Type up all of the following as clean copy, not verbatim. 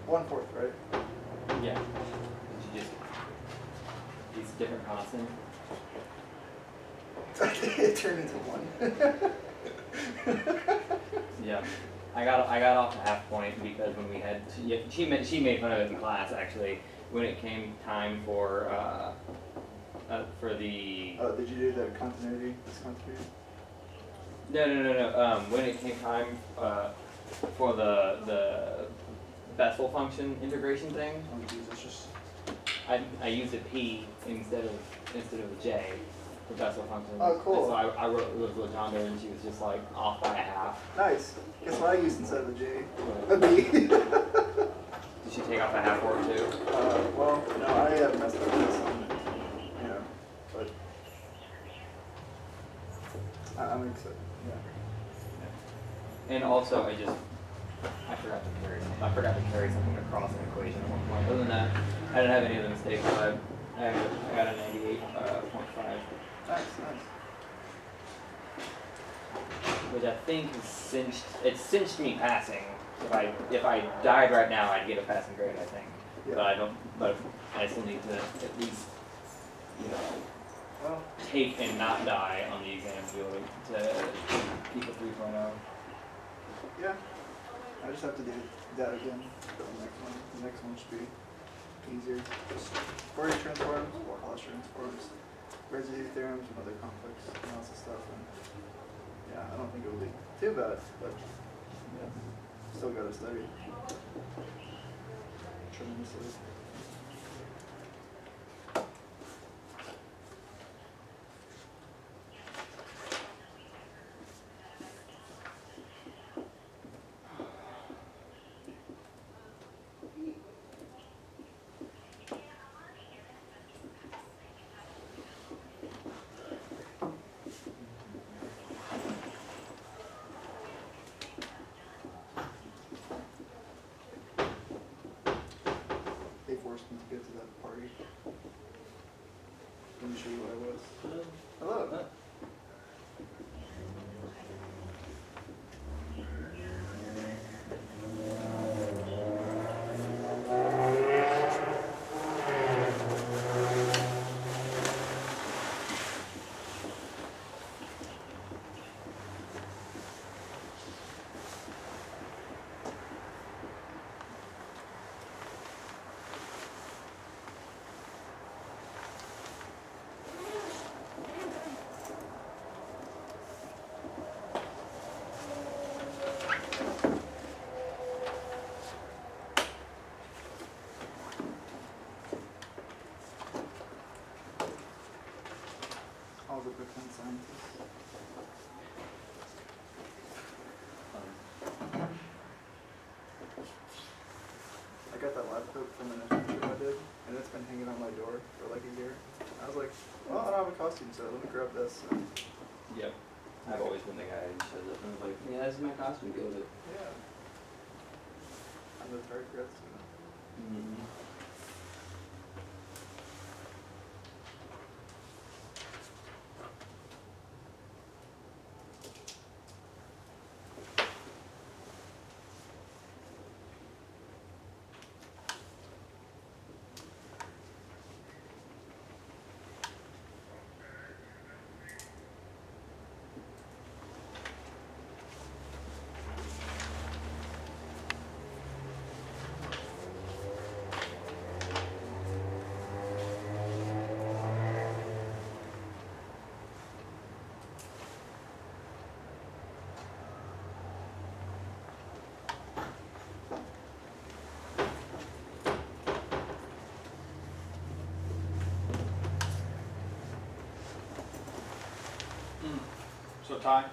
1/4, right? Yeah. Did you just use a different constant? It turned into 1. Yeah. I got off a half point because when we had she made fun of it in class actually when it came time for the Oh, did you do the continuity, discontinuity? no. When it came time for the Bessel function integration thing, Oh, Jesus, just. I used a P instead of a J for Bessel functions. Oh, cool. And so I wrote it with LaJonda and she was just like off by a half. Nice. Guess what I used instead of a J? What? A B. Did she take off a half for it too? Well, no, I have messed up this one. You know, but I'm excited. Yeah. And also I forgot to carry something across an equation at one point. Other than that, I didn't have any other mistakes, but I got a 98.5. Nice. Which I think is cinched me passing. If I died right now, I'd get a passing grade, I think. Yeah. But I still need to at least, Well, take and not die on the exam to be able to keep a 3.0. yeah. I just have to do that again for the next one. The next one should be easier. Just Fourier transforms, Laplace transforms, residue theorems, and other complex analysis stuff. And yeah, I don't think it will be too bad, but yeah, still got to study tremendously. They forced me to get to that party. Let me show you what I was. Hello. All the pretend scientists. I got that lab coat from an internship I did, and it's been hanging on my door for like a year. I was like, well, I don't have a costume, so let me grab this. Yep. I've always been the guy who shows up and is like, yeah, this is my costume, go with it. Yeah. I'm the third grad student. Mm-hmm. So Ty,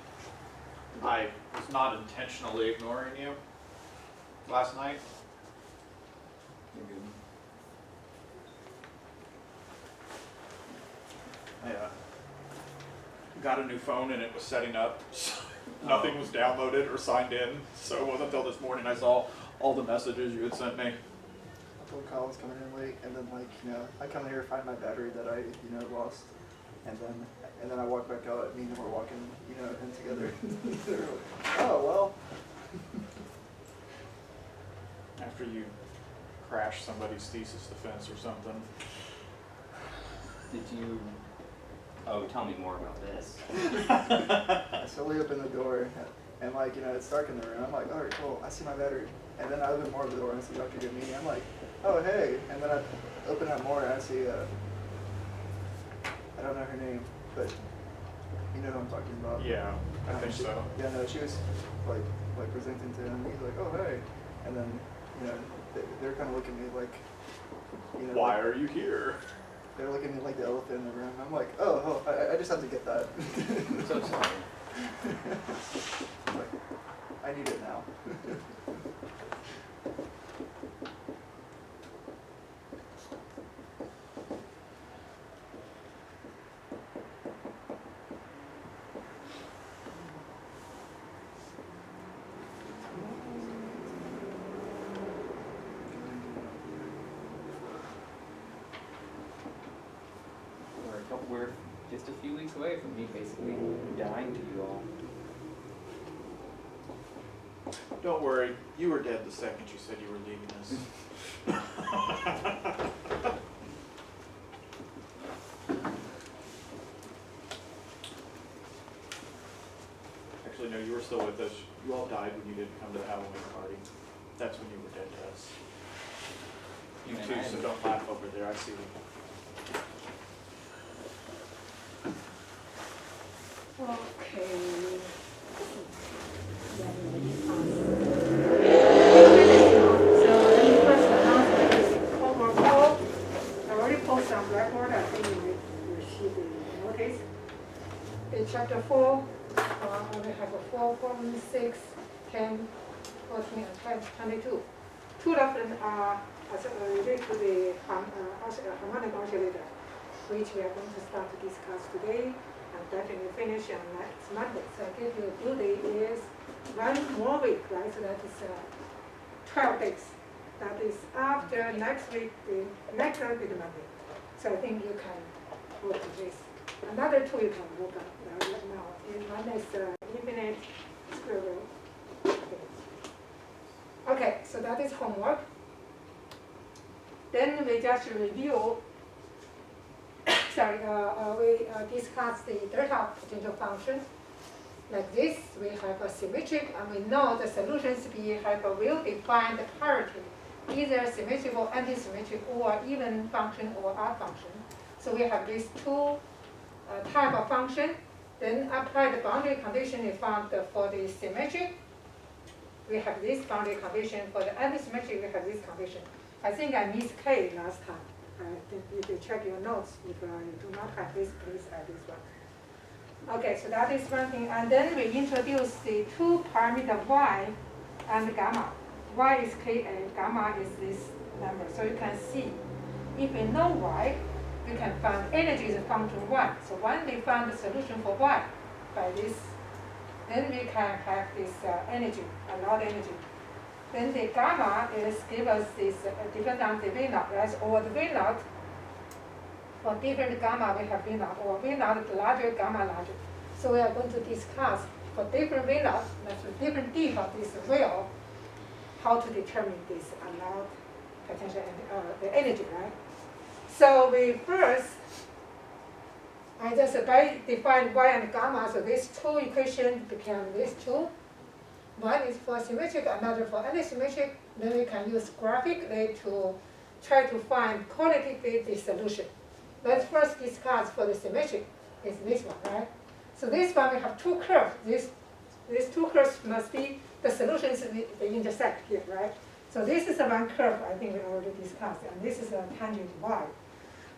I was not intentionally ignoring you last night. You're good. I got a new phone and it was setting up. Nothing was downloaded or signed in, so it wasn't until this morning I saw all the messages you had sent me. I told Colin's coming in late, and then I come in here to find my battery that I lost, and then I walk back out. Me and him were walking in together. They're like, oh well. After you crash somebody's thesis defense or something. Did you? Oh, tell me more about this. I slowly open the door, and like, it's dark in the room. I'm like, all right, cool. I see my battery. And then I open more of the door and I see Dr. Gamini. I'm like, oh, hey. And then I open up more and I see, I don't know her name, but you know who I'm talking about. Yeah, I think so. Yeah, no, she was like presenting to him. He's like, oh, hey. And then, they're kind of looking at me like, Why like, are you here? they're looking at me like the elephant in the room. I'm like, oh, I just have to get that. I'm so sorry. I'm like, I need it now. We're just a few weeks away from me basically dying to you all. Don't worry, you were dead the second you said you were leaving us. Actually, no, you were still with us. You all died when you didn't come to the Halloween party. That's when you were dead to us. You Man, too, I so had- don't laugh over there. I see you. Okay. So let me first announce this homework poll. I already posted on Blackboard. I think you received the notice. In chapter 4, we have a 4, 6, 10, 14, and 22. Two of them are related to the harmonic oscillator, which we are going to start to discuss today. And definitely finish on next Monday. So I give you a due date is 1 more week, right? So that is 12 days. That is after next week, the next one will be the Monday. So I think you can work on this. Another 2 you can work on right now. And one is infinite square root. Okay, so that is homework. Then we just review. Sorry, we discussed the delta potential function. Like this, we have a symmetric, and we know the solutions have a well-defined parity, either symmetrical, anti-symmetric, or even function or odd function. So we have these two type of function. Then apply the boundary condition is found for the symmetric. We have this boundary condition. For the anti-symmetric, we have this condition. I think I missed K last time. I think if you check your notes, if you do not have this, please add this one. Okay, so that is one thing. And then we introduce the two parameter y and gamma. Y is Ka, gamma is this number. So you can see, if we know y, we can find energy is a function y. So when we find the solution for y by this, then we can have this energy, allowed energy. Then the gamma is give us this depend on the V naught, right? Or the V naught, for different gamma we have V naught, or V naught larger, gamma larger. So we are going to discuss for different V naught, that's a different deep of this wheel, how to determine this allowed potential the energy, right? So we first, I just define y and gamma, so these two equations become these two. One is for symmetric, another for antisymmetric. Then we can use graphically to try to find qualitatively the solution. Let's first discuss for the symmetric, is this one, right? So this one we have two curves. These two curves must be the solutions they intersect here, right? So this is the one curve I think we already discussed, and this is a tangent y.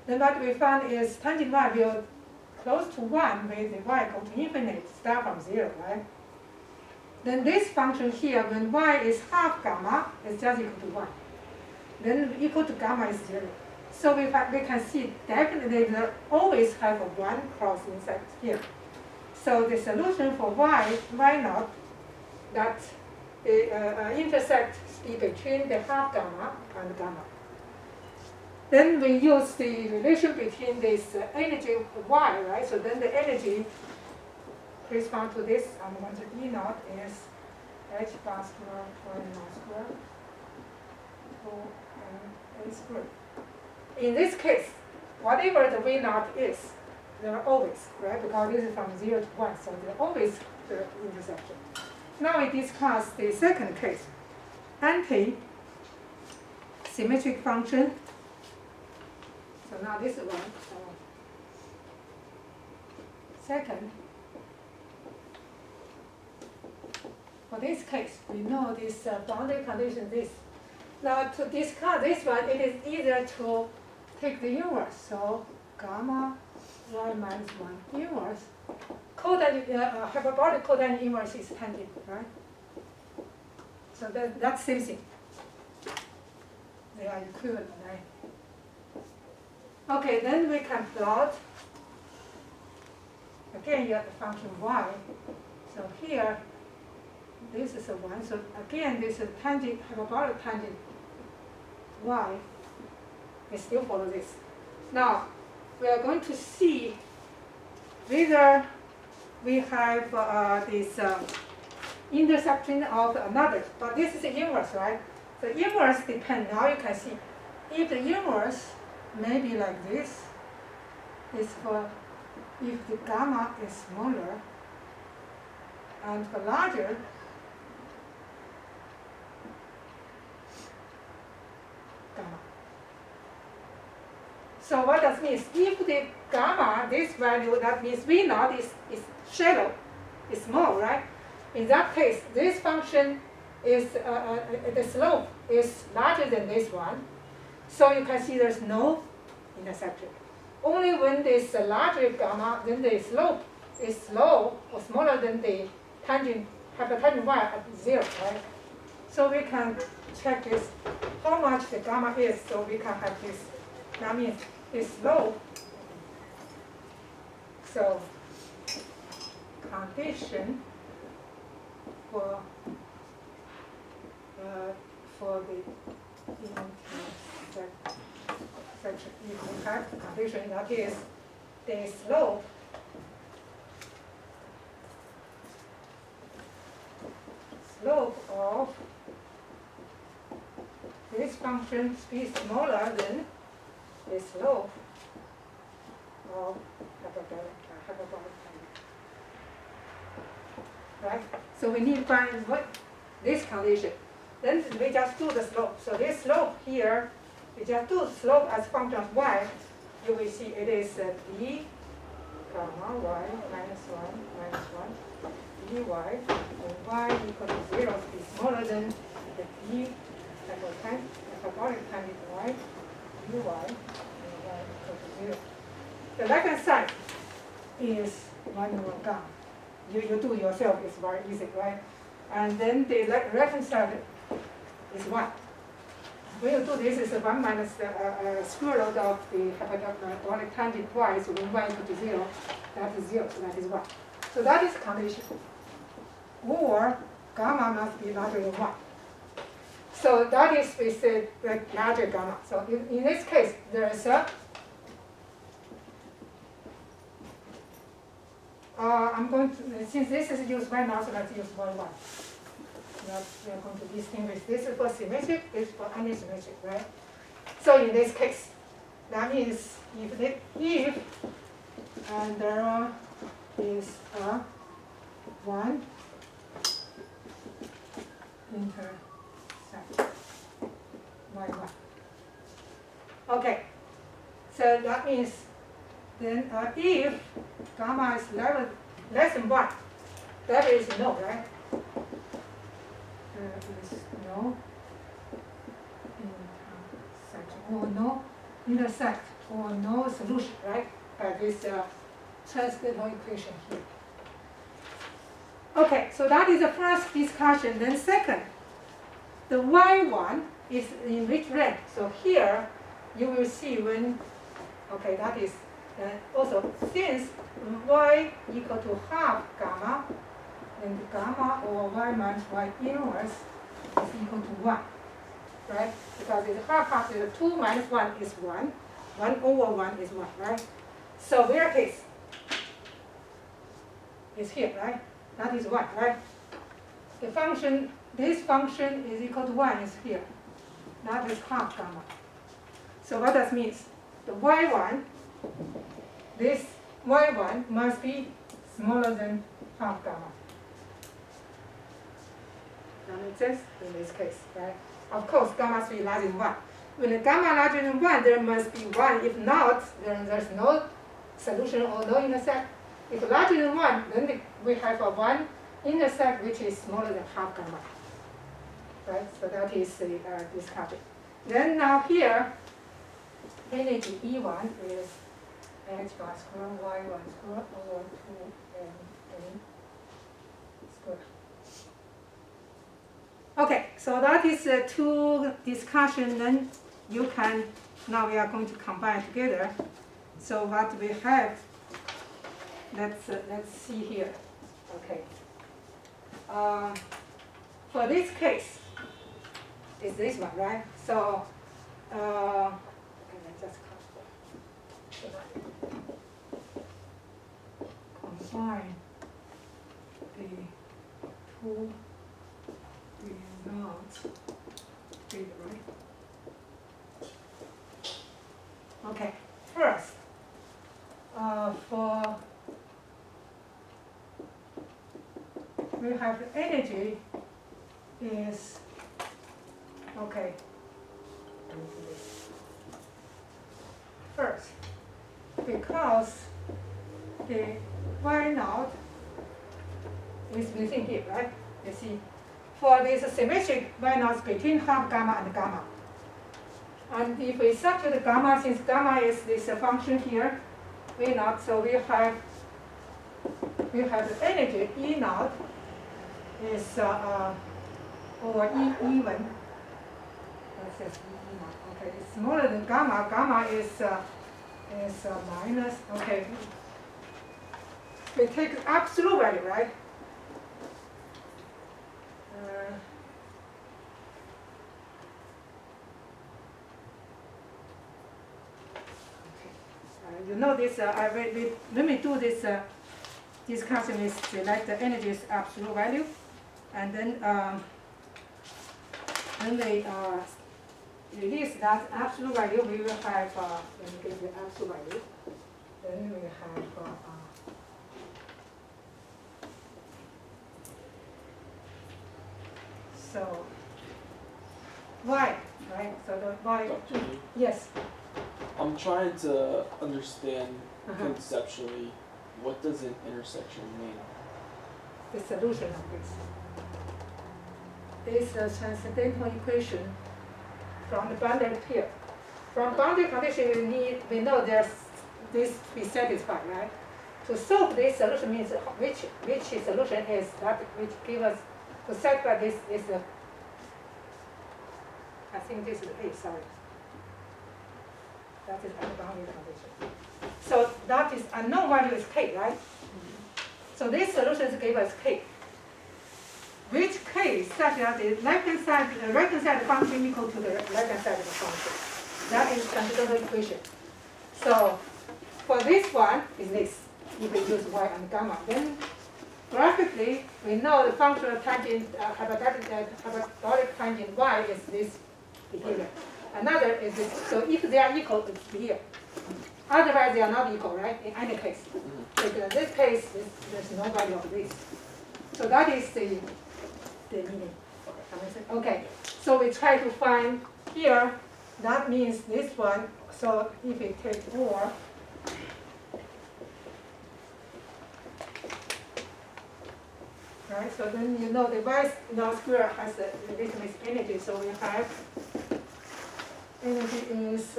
Then what we found is tangent y will close to 1 with the y go to infinite, start from 0, right? Then this function here, when y is half gamma, is just equal to 1. Then equal to gamma is 0. So we can see definitely they always have a 1 cross inside here. So the solution for y naught, that intersect between the half gamma and gamma. Then we use the relation between this energy y, right? So then the energy correspond to this, and once E naught is h bar square for naught square, 2 and squared. In this case, whatever the V naught is, they're always, right? Because this is from 0 to 1, so they're always the intersection. Now we discuss the second case, anti-symmetric function. So now this one, second, for this case, we know this boundary condition, this. Now to discuss this one, it is easier to take the inverse. So gamma y minus 1 inverse. Hyperbolic cotangent inverse is tangent, right? So that's same thing. They are equivalent, right? Okay, then we can plot. Again, you have the function y. So here, this is a 1. So again, this is tangent, hyperbolic tangent y. We still follow this. Now, we are going to see whether we have this intersection of another. But this is the inverse, right? The inverse depends. Now you can see if the inverse may be like this, is for if the gamma is smaller and for larger, gamma. So what that means, if the gamma, this value, that means V naught is shallow, is small, right? In that case, this function is, the slope is larger than this one. So you can see there's no intersection. Only when this larger gamma, then the slope is slow or smaller than the tangent, hypertangent y at 0, right? So we can check this, how much the gamma is, so we can have this, that means it's slope. So condition for the intersection, if we have condition that is the slope of this function is smaller than the slope of hyperbolic tangent. Right? So we need to find what this condition. Then we just do the slope. So this slope here, we just do slope as function of y. You will see it is d gamma y minus 1 minus 1 dy, and y equal to 0 to be smaller than the d hyperbolic tangent y, dy, and y equal to 0. The right-hand side is 1 over gamma. You do yourself, it's very easy, right? And then the left-hand side is 1. When you do this, it's 1 minus the square root of the hyperbolic tangent y, so when y equal to 0, that is 0, so that is 1. So that is condition. Or gamma must be larger than 1. So that is with the larger gamma. So in this case, there is a I'm going to, since this is used y now, so let's use y1. We are going to distinguish this is for symmetric, this is for antisymmetric, right? So in this case, that means if there is a 1 intersect y1. Okay, so that means then if gamma is less than 1, that is no, right? There is no intersection, or no intersect, or no solution, right? By this transcendental equation here. Okay, so that is the first discussion. Then second, the y1 is in which rank? So here you will see when, okay, that is also since y equal to half gamma, then gamma over y minus y inverse is equal to 1, right? Because it's half, the 2 minus 1 is 1, 1 over 1 is 1, right? So where case is here, right? That is 1, right? The function, this function is equal to 1 is here. That is half gamma. So what does mean? The y1, this y1 must be smaller than half gamma. That makes sense in this case, right? Of course, gamma must be larger than 1. When the gamma larger than 1, there must be 1. If not, then there's no solution or no intersect. If larger than 1, then we have a 1 intersect which is smaller than half gamma. Right? So that is discarded. Then now here, energy E1 is h bar square y1 square over 2m square. Okay, so that is the two discussion. Then you can, now we are going to combine together. So what we have, let's see here. Okay. For this case, is this one, right? So, okay, let's just combine the two results together, right? Okay, first, for we have the energy is okay. Let me do this. First, because the y naught is within here, right? You see, for this symmetric y naught between half gamma and gamma. And if we substitute gamma, since gamma is this function here, v naught, so we have the energy E naught is over E1. That says E naught. Okay, it's smaller than gamma. Gamma is minus. Okay. We take absolute value, right? You know this. Let me do this discussion is select the energy's absolute value, and then when they release that absolute value, we will have let me get the absolute value. Then we have so y, right? So the y. Dr. Lee, Yes. I'm trying to understand Uh-huh. conceptually what does an intersection mean? The solution of this. This is a transcendental equation from the boundary pair. From boundary condition, we know there's this to be satisfied, right? To solve this solution means which solution is that which give us to satisfy this is I think this is A, sorry. That is unbounded condition. So that is unknown value is k, right? So these solutions give us k. Which k is such that the right-hand side function equal to the right-hand side of the function. That is transcendental equation. So for this one is this. If we use y and gamma, then graphically we know the functional tangent hyperbolic tangent y is this behavior. Another is this. So if they are equal, it's here. Otherwise, they are not equal, right? In any case. So in this case, there's no value of this. So that is the meaning. Okay. So we try to find here. That means this one. So if we take or, right? So then you know the y naught square has the rhythmic energy. So we have energy is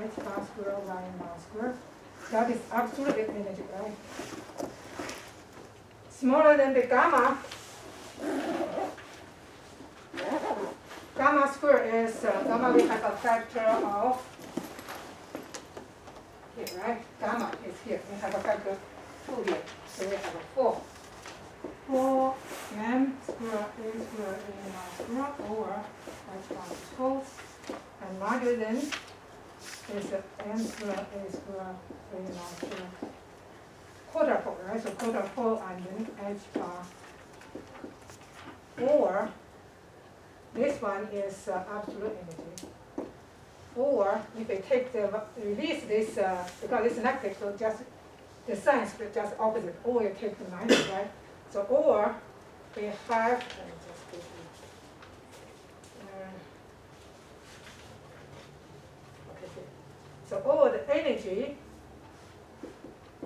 h bar square y naught square. That is absolute energy, right? Smaller than the gamma. Gamma square is gamma. We have a factor of here, right? Gamma is here. We have a factor 2 here, so we have a 4. 4m square a square a naught square over h bar square. And larger than is m square a square a naught square. Quarter 4, right? So quarter 4 and then h bar. Or this one is absolute energy. or if we take release this, because it's negative, so just the sign is just opposite, or you take the minus, right? So, or we have, let me just give you, okay, so or the energy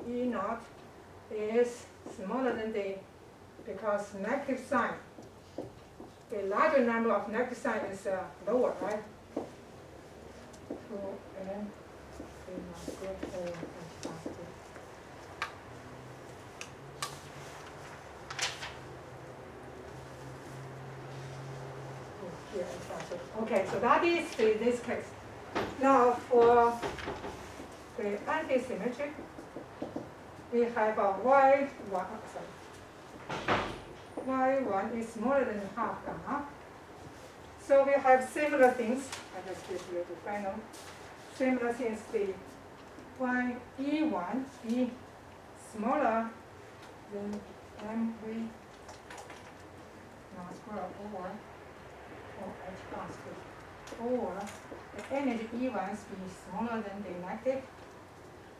E naught is smaller than the, because negative sign, the larger number of negative sign is lower, right? 2n E naught squared O H bar squared. Here, H bar squared. Okay, so that is this case. Now for the anti-symmetric, we have a y1, sorry. Y1 is smaller than half gamma. So we have similar things. I just give you the final. Similar things, the E1 be smaller than mv naught squared over H bar squared. Or the energy E1 be smaller than the negative.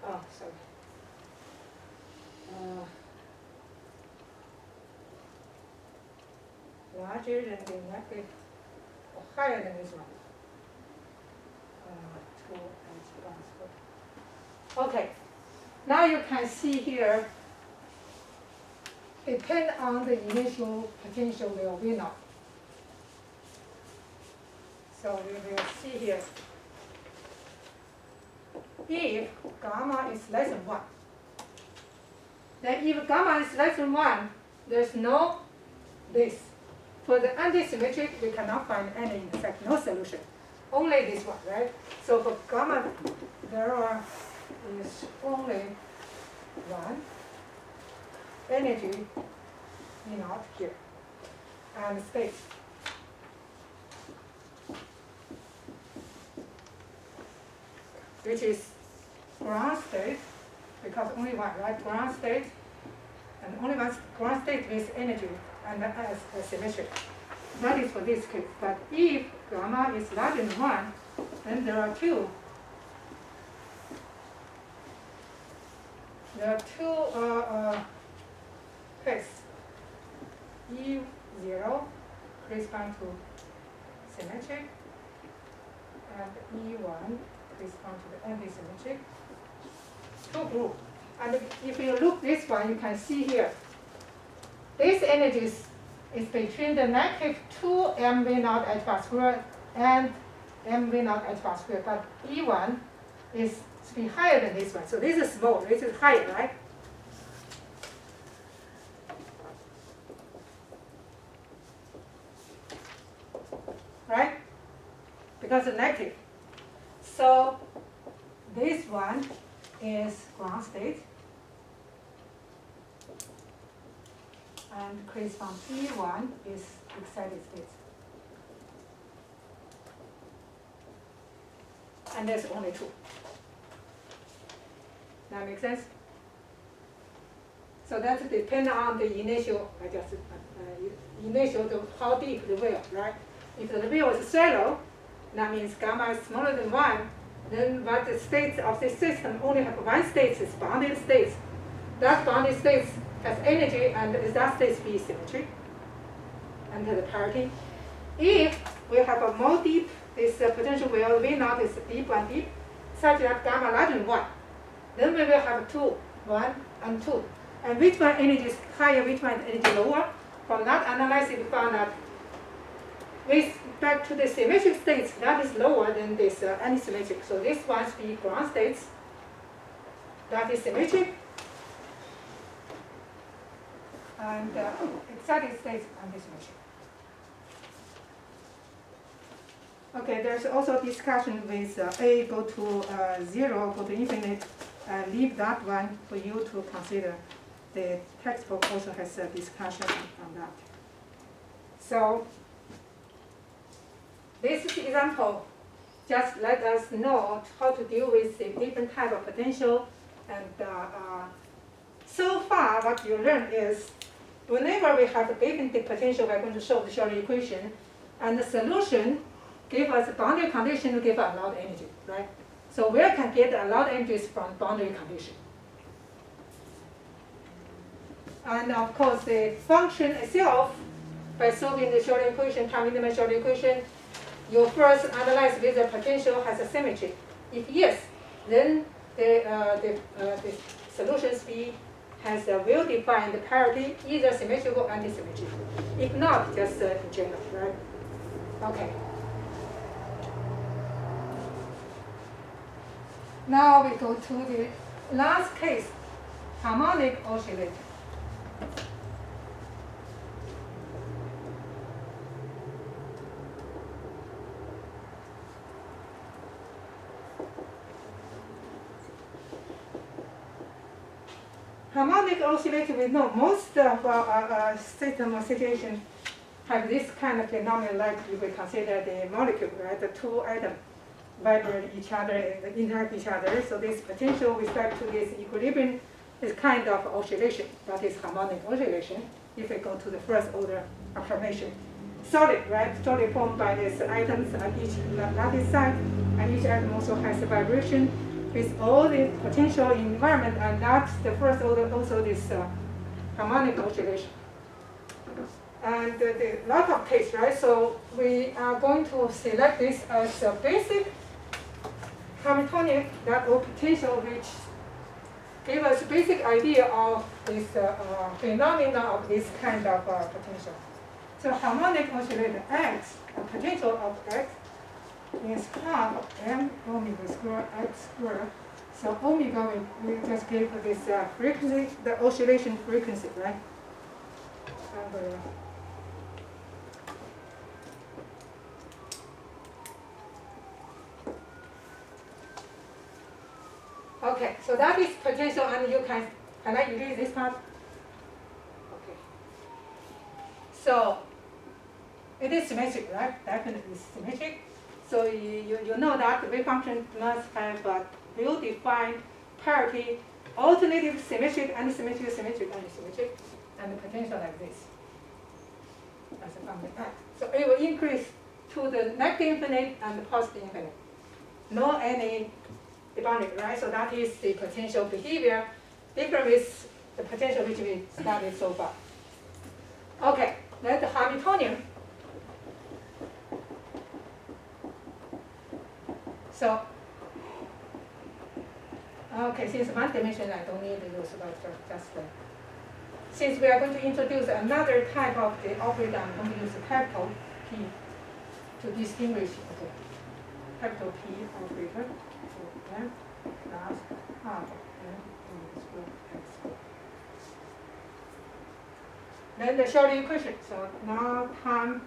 Oh, sorry. Larger than the negative, or higher than this one. 2 H bar squared. Okay, now you can see here, depend on the initial potential will V naught. So we will see here, if gamma is less than 1, then if gamma is less than 1, there's no this. For the anti-symmetric, we cannot find any intersection, no solution. Only this one, right? So for gamma, there is only one energy E naught here, and space. Which is ground state, because only one, right? Ground state, and only one ground state with energy and as symmetric. That is for this case. But if gamma is larger than 1, then there are two. There are two cases. E0 correspond to symmetric, and E1 correspond to the anti-symmetric. Two groups. And if you look this one, you can see here, this energy is between the negative 2 mv naught H bar squared and mv naught H bar squared, but E1 is to be higher than this one. So this is small, this is higher, right? Right? Because it's negative. So this one is ground state. And correspond E1 is excited state. And there's only two. That makes sense? So that depends on the initial, how deep the well, right? If the well is shallow, that means gamma is smaller than 1, then what the states of the system only have one state, is bounded states. That bounded states has energy, and that states be symmetric under the parity. If we have a more deep, this potential well V naught is deep and deep, such that gamma larger than 1, then we will have 2, 1 and 2. And which one energy is higher, which one energy lower? From that analysis, we found that with back to the symmetric states, that is lower than this anti-symmetric. So this one be ground states, that is symmetric, and excited states anti-symmetric. Okay, there's also discussion with A go to 0, go to infinite, leave that one for you to consider. The textbook also has a discussion on that. So this example just let us know how to deal with the different type of potential. And so far, what you learn is whenever we have a given potential, we're going to solve the Schrodinger equation, and the solution give us boundary condition to give allowed energy, right? So where can get allowed energies from boundary condition? And of course, the function itself, by solving the Schrodinger equation, time-independent Schrodinger equation, you first analyze whether the potential has a symmetry. If yes, then the solution speed has a well-defined parity, either symmetrical or anti-symmetrical. If not, just in general, right? Okay. Now we go to the last case, harmonic oscillator. Harmonic oscillator, we know most of system or situation have this kind of phenomenon, like you will consider the molecule, right? The two atoms vibrate each other and interact each other. So this potential with respect to this equilibrium is kind of oscillation, that is harmonic oscillation, if we go to the first order approximation. Solid, right? Solid formed by these atoms at each lattice side, and each atom also has a vibration with all the potential environment, and that's the first order, also this harmonic oscillation. And the lot of case, right? So we are going to select this as a basic Hamiltonian that or potential, which give us a basic idea of this phenomena of this kind of potential. So harmonic oscillator X, the potential of X, is half of m omega squared x squared. So omega, we just gave this frequency, the oscillation frequency, right? And, okay, so that is potential, and you can I erase this part? Okay. So it is symmetric, right? Definitely symmetric. So you know that the wave function must have a well-defined parity, alternative symmetric, anti-symmetric, symmetric, anti-symmetric, and the potential like this. As a function. So it will increase to the negative infinite and the positive infinite. No any boundary, right? So that is the potential behavior, different with the potential which we studied so far. Okay, then the Hamiltonian. So, okay, since one dimension I don't need to use vector, just since we are going to introduce another type of the operator, I'm going to use capital P to distinguish, okay, capital P operator, so m plus half of m omega squared x squared. Then the Schrodinger equation, so now time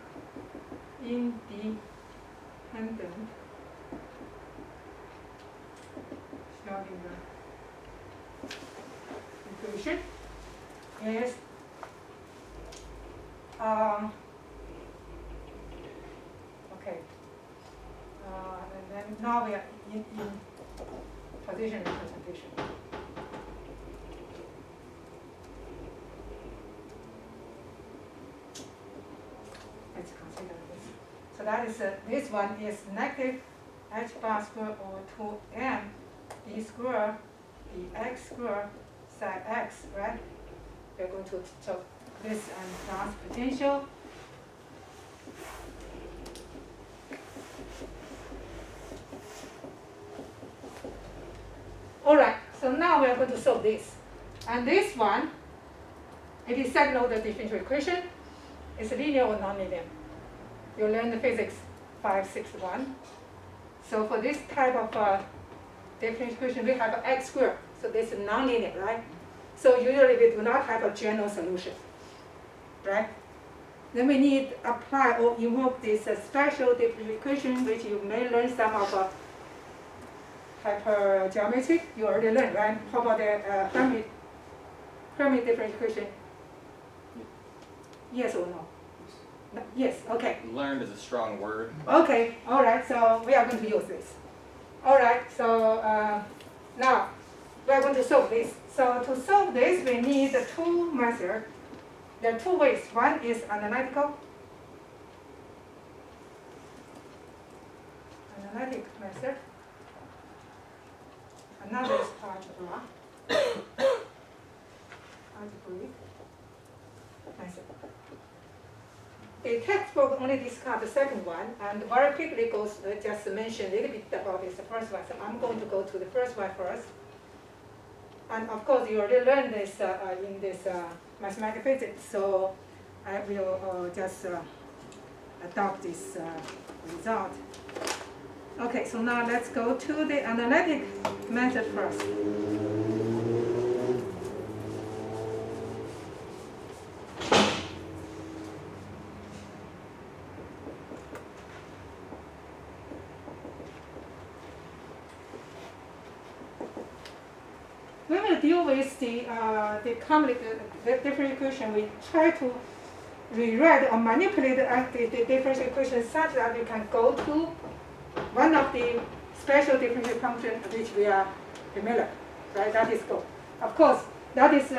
independent Schrodinger equation is okay, and then now we are in position representation. Let's consider this. So that is this one is negative h bar squared over 2m d squared dx squared psi x, right? We're going to talk this and plus potential. All right, so now we are going to solve this. And this one, it is second order differential equation. It's linear or nonlinear. You learned the physics 561. So for this type of differential equation, we have x squared. So this is nonlinear, right? So usually we do not have a general solution, right? Then we need to apply or invoke this special differential equation, which you may learn some of hypergeometry. You already learned, right? How about the Hermite differential equation? Yes or no? No? Yes, okay. Learned is a strong word. Okay, all right, so we are going to use this. All right, so now we are going to solve this. So to solve this, we need two methods. There are two ways. One is analytical. analytic method. Another is algebra. Algebraic method. The textbook only discussed the second one, and very quickly goes just mention a little bit about this first one. So I'm going to go to the first one first. And of course, you already learned this in this mathematical physics, so I will just adopt this result. Okay, so now let's go to the analytic method first. When we deal with the complex differential equation, we try to rewrite or manipulate the differential equation such that we can go to one of the special differential functions which we are familiar, right? That is go. Of course, that is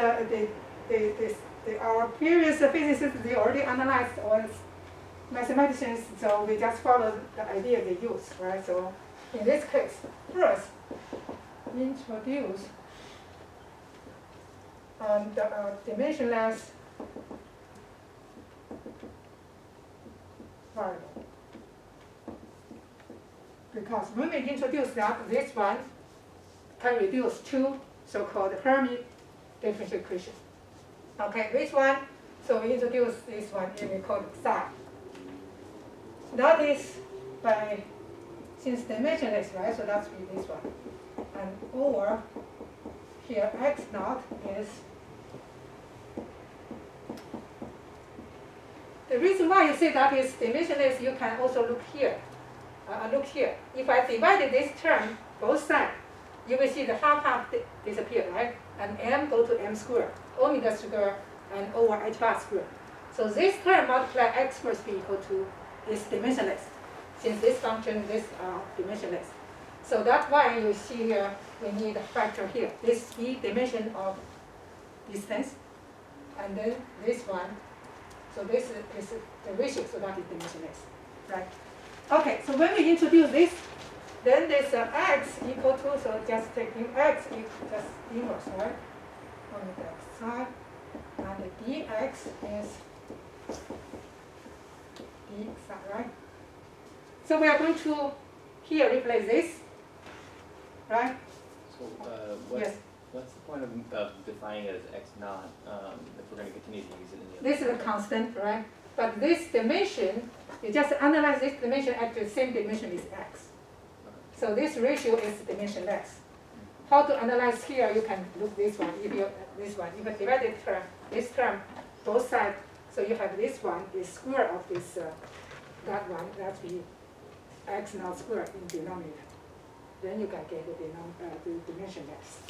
our previous physicists, they already analyzed all mathematicians, so we just follow the idea they use, right? So in this case, first, introduce the dimensionless variable. Because when we introduce that, this one can reduce to so-called Hermite differential equation. Okay, which one? So we introduce this one and we call it psi. That is by, since dimensionless, right? So that's this one. And over here, x naught is. The reason why you say that is dimensionless, you can also look here. Look here. If I divided this term both sides, you will see the half disappear, right? And m go to m squared, omega squared, and over h bar squared. So this term multiply x must be equal to this dimensionless, since this function is dimensionless. So that's why you see here we need a factor here. This b dimension of distance, and then this one. So this is the ratio, so that is dimensionless, right? Okay, so when we introduce this, then this x equal to, so just taking x equal just inverse, right? On the x side, and the dx is dx side, right? So we are going to here replace this, right? So Yes. what's the point of defining it as x naught if we're going to continue to use it in the other? This is a constant, right? But this dimension, you just analyze this dimension at the same dimension is x. So this ratio is dimensionless. How to analyze here? You can look this one. If you divide this term, both sides, so you have this one is square of this that one. That's the x naught square in denominator. Then you can get the dimensionless.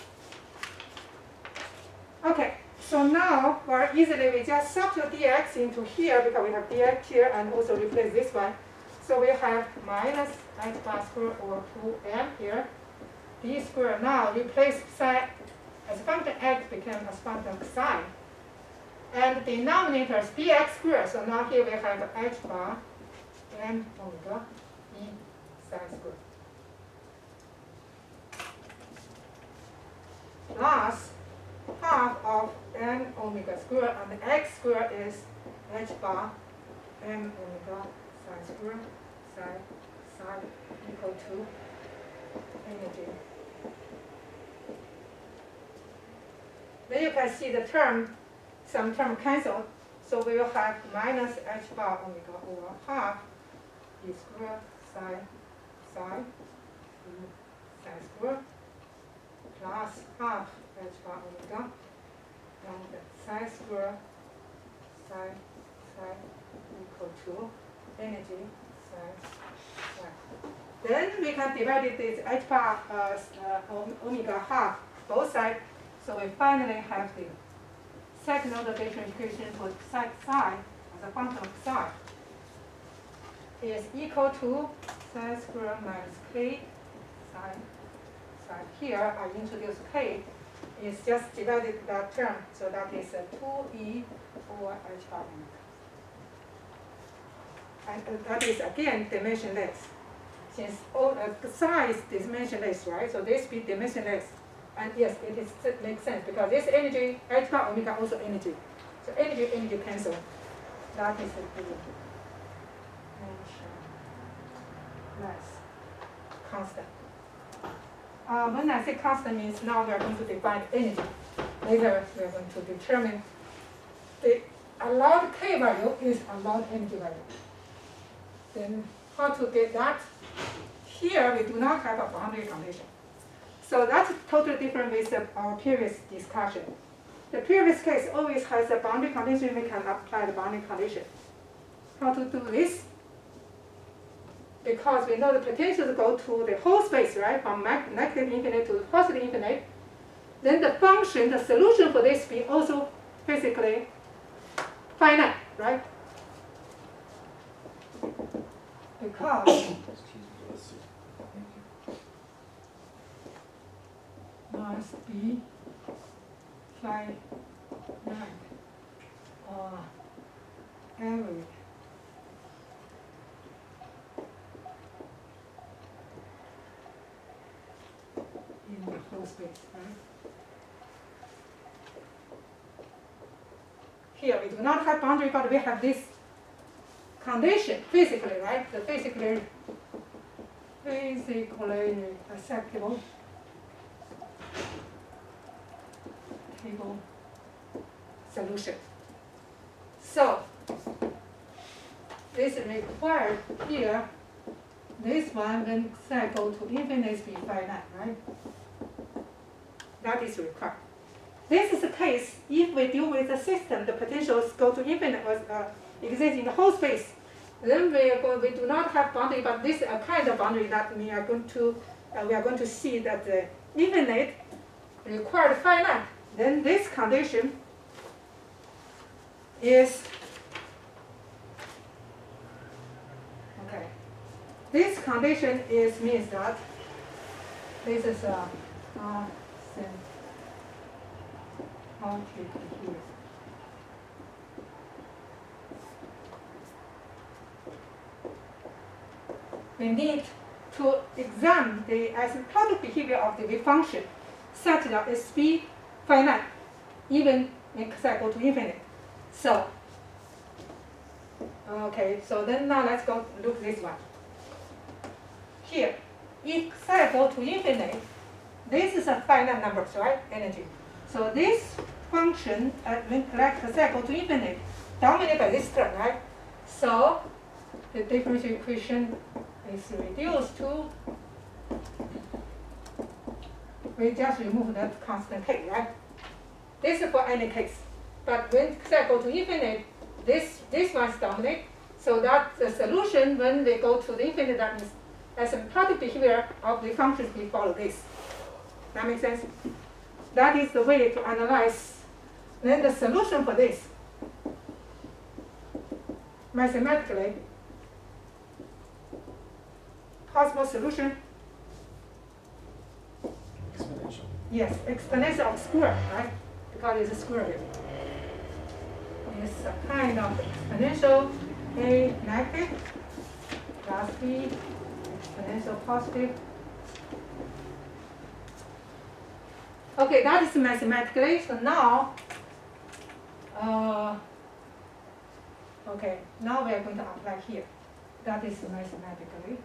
Okay. So now, very easily, we just substitute dx into here because we have dx here and also replace this one. So we have minus h bar squared over 2m here. D squared now replace psi as function x became a function psi. And the denominator is dx squared. So now here we have h bar m omega e psi squared. Plus half of n omega squared, and the x squared is h bar m omega psi squared psi equal to energy. Then you can see the term, some term cancel, so we will have minus h bar omega over half e squared psi squared plus half h bar omega and psi squared psi equal to energy psi. Then we can divide this h bar omega half both sides, so we finally have the second order differential equation for psi as a function of psi is equal to psi squared minus k psi. Here I introduce k, is just divided that term, so that is 2e over h bar omega. And that is again dimensionless, since all psi is dimensionless, right? So this be dimensionless. And yes, it makes sense because this energy, H bar omega also energy. So energy cancel. That is the less constant. When I say constant means now we are going to define energy. Later we are going to determine the allowed K value is allowed energy value. Then how to get that? Here we do not have a boundary condition. So that's totally different with our previous discussion. The previous case always has a boundary condition, we can apply the boundary condition. How to do this? Because we know the potentials go to the whole space, right? From negative infinite to positive infinite. Then the function, the solution for this be also physically finite, right? Because must be finite or average. In the whole space, right? Here we do not have boundary, but we have this condition physically, right? The physically acceptable table solution. So this required here. This one when psi go to infinite be finite, right? That is required. This is the case if we deal with the system, the potentials go to infinite exist in the whole space. Then we do not have boundary, but this is a kind of boundary that we are going to see that the infinite required finite. Then this condition is okay. This condition means that this is a here. We need to examine the asymptotic behavior of the wave function such that it's be finite, even in psi go to infinite. So, okay, so then now let's go look at this one. Here, if psi go to infinite, this is a finite number, right? Energy. So this function when psi go to infinite, dominated by this term, right? So the differential equation is reduced to, we just remove that constant k, right? This is for any case. But when psi go to infinite, this one's dominate. So that the solution when we go to the infinite, that means asymptotic behavior of the functions we follow this. That makes sense? That is the way to analyze. Then the solution for this, mathematically, possible solution? Exponential. Yes, exponential of square, right? Because it's a square here. It's a kind of exponential a negative plus b exponential positive. Okay, that is mathematically. So now, okay, now we are going to apply here. That is mathematically.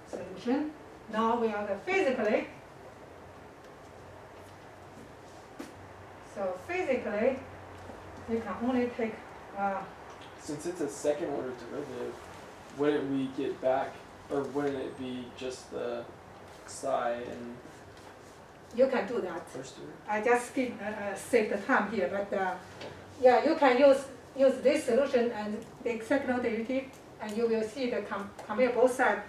Solution. Now we are the physically. So physically, we can only take. Since it's a second order derivative, wouldn't we get back, or wouldn't it be just the psi and You can do that. first order? I just save the time here, but yeah, you can use this solution and the exceptional derivative, and you will see the compare both sides.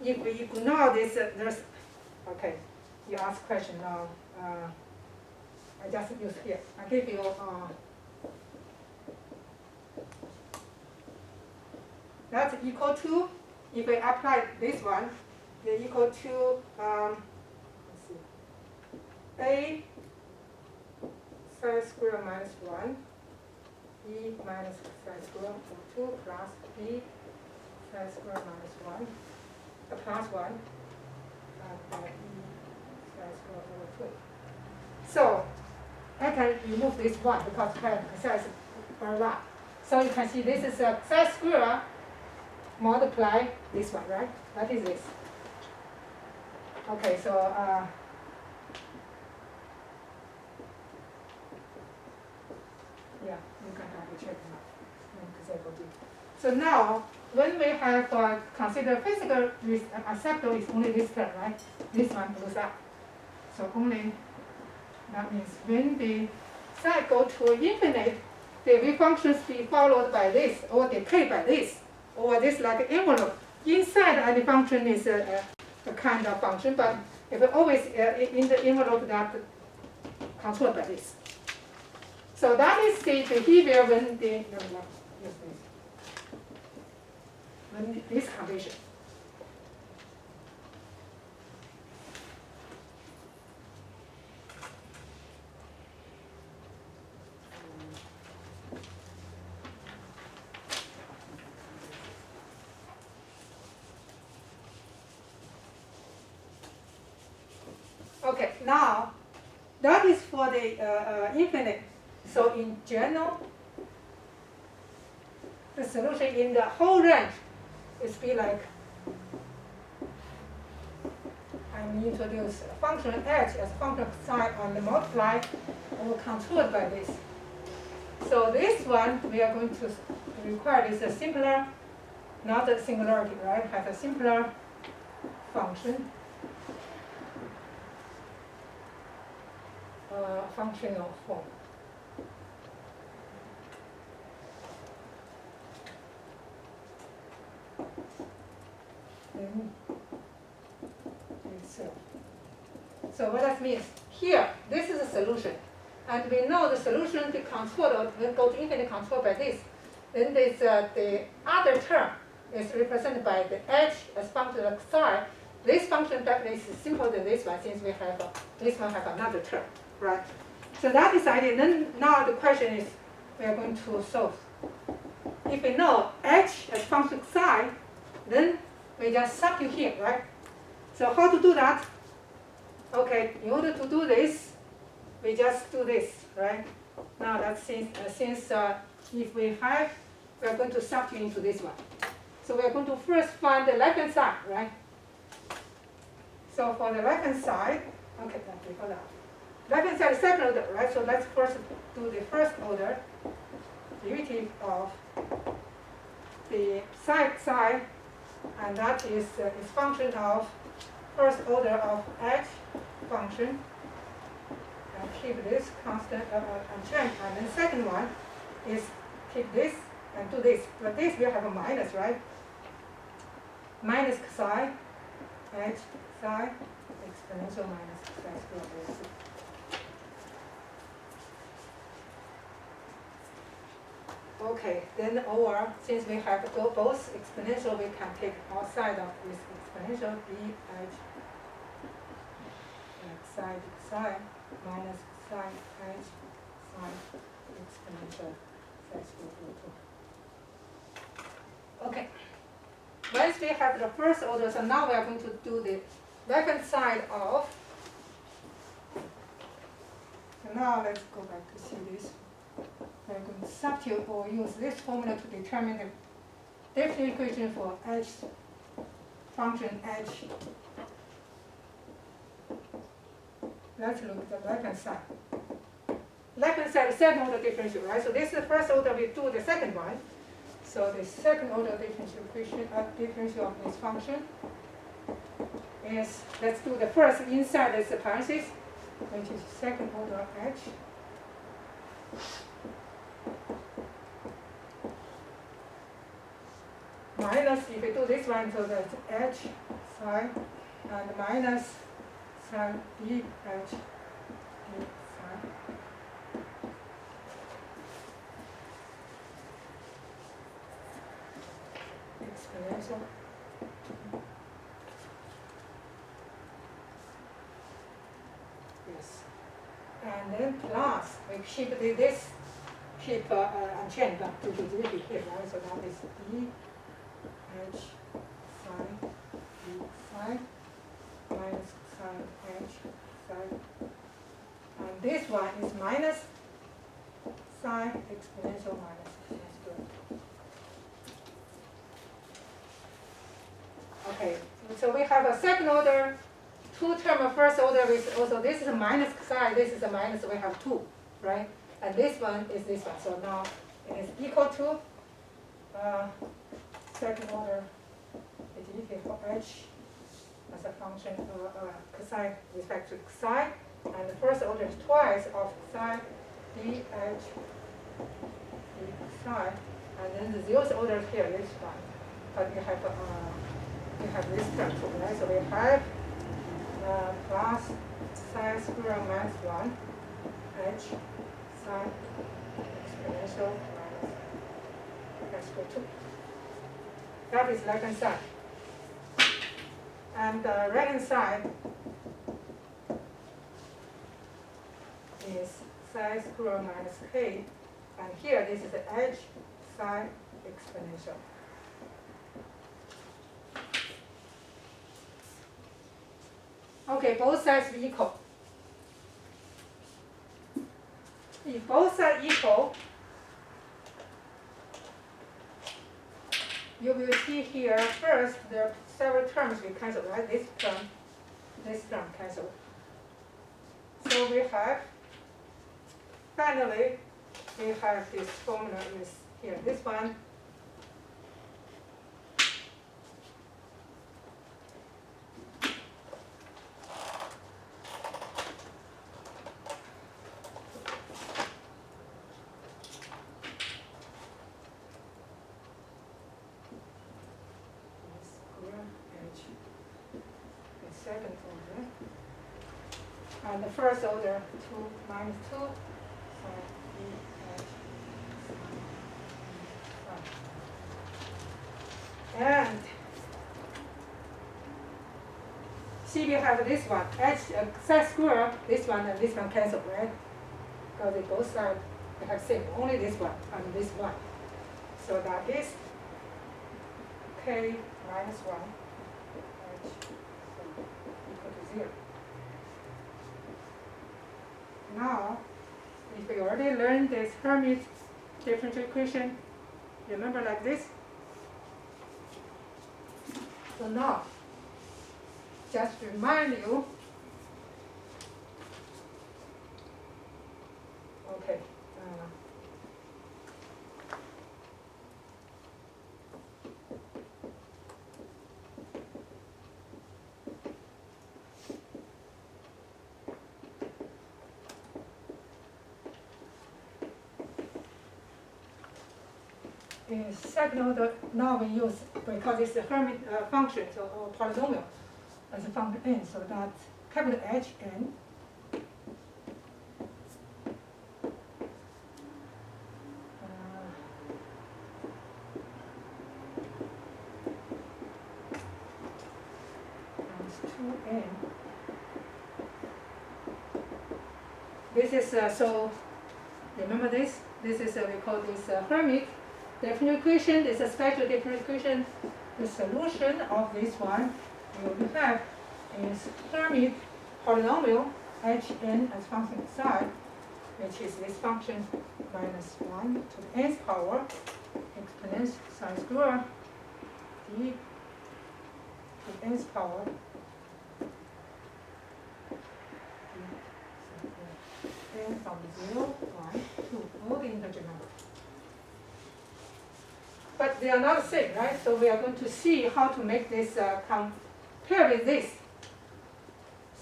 If we ignore this, there's okay. You ask question now. I just use here. I give you. That's equal to. If we apply this one, they equal to. Let's see. A psi square minus 1 e minus psi squared over 2 plus b psi squared minus 1, plus 1, and e psi squared over 2. So I can remove this 1 because psi is very large. So you can see this is a psi squared multiply this one, right? That is this. Okay, so yeah, you can double check now. So now, when we have consider physical acceptance is only this term, right? This one goes up. So only, that means when the psi go to infinite, the wave functions be followed by this, or decay by this, or this like envelope. Inside any function is a kind of function, but if it always in the envelope that controlled by this. So that is the behavior when the when this condition. Okay, now that is for the infinite. So in general, the solution in the whole range is be like I introduce a function h as a function of psi on the multiply or controlled by this. So this one we are going to require is a simpler, not a singularity, right? Have a simpler function. Functional form. So what that means, here, this is a solution. And we know the solution to control, will go to infinite control by this. Then this, the other term is represented by the h as function of psi. This function definitely is simpler than this one, since we have this one have another term, right? So that is the idea. Then now the question is, we are going to solve. If we know h as function of psi, then we just substitute here, right? So how to do that? Okay, in order to do this, we just do this, right? Now that's since if we have, we are going to substitute into this one. So we are going to first find the left hand side, right? So for the left hand side, okay, before that. Left hand side is second order, right? So let's first do the first order derivative of the psi, and that is function of first order of h function, and keep this constant unchanged. And then second one is keep this and do this. But this will have a minus, right? Minus psi h psi exponential minus psi squared over 2. Okay, then over, since we have both exponential, we can take outside of this exponential b h psi psi minus psi h psi exponential psi squared over 2. Okay. Once we have the first order, so now we are going to do the left hand side of. So now let's go back to see this. We're going to substitute or use this formula to determine the differential equation for h function h. Let's look at the left hand side. Left hand side is second order differential, right? So this is the first order, we do the second one. So the second order differential equation differential of this function is, let's do the first inside this parenthesis, which is second order h. Minus, if we do this one, so that's h psi, and minus psi b h d psi. Exponential. Yes. And then plus, we keep this keep unchanged, but to do it here, right? So that is D H psi D psi minus psi H psi. And this one is minus psi exponential minus psi squared. Okay, so we have a second order, two term of first order with also this is a minus psi, this is a minus, we have two, right? And this one is this one, so now it is equal to second order derivative for h as a function of psi with respect to psi, and the first order is twice of psi dh d psi, and then the zeroth order is here, this one, but you have this term too, right? So we have plus psi squared minus 1 h psi exponential minus x squared 2. That is left hand side. And the right hand side is psi squared minus k, and here this is the h psi exponential. Okay, both sides equal. If both sides equal, you will see here first there are several terms we cancel, right? This term cancel. So we have, finally, we have this formula is here. This one, second order, and the first order 2 minus 2, so and see we have this one, h psi squared, this one and this one cancel, right? Because they both sides they have same, only this one and this one. So that is k minus 1 h equal to 0. Now, if we already learned this Hermite differential equation, remember like this? So now, just remind you, okay, in second order, now we use, because it's a Hermite function, so or polynomial as a function n, so that capital H n times 2n. This is, so remember this? This is, we call this Hermite differential equation. This is a special differential equation. The solution of this one we will have is Hermite polynomial Hn as function of psi, which is this function minus 1 to the nth power exponential psi squared d to the nth power n from 0, 1, 2, all the integer numbers. But they are not the same, right? So we are going to see how to make this compare with this.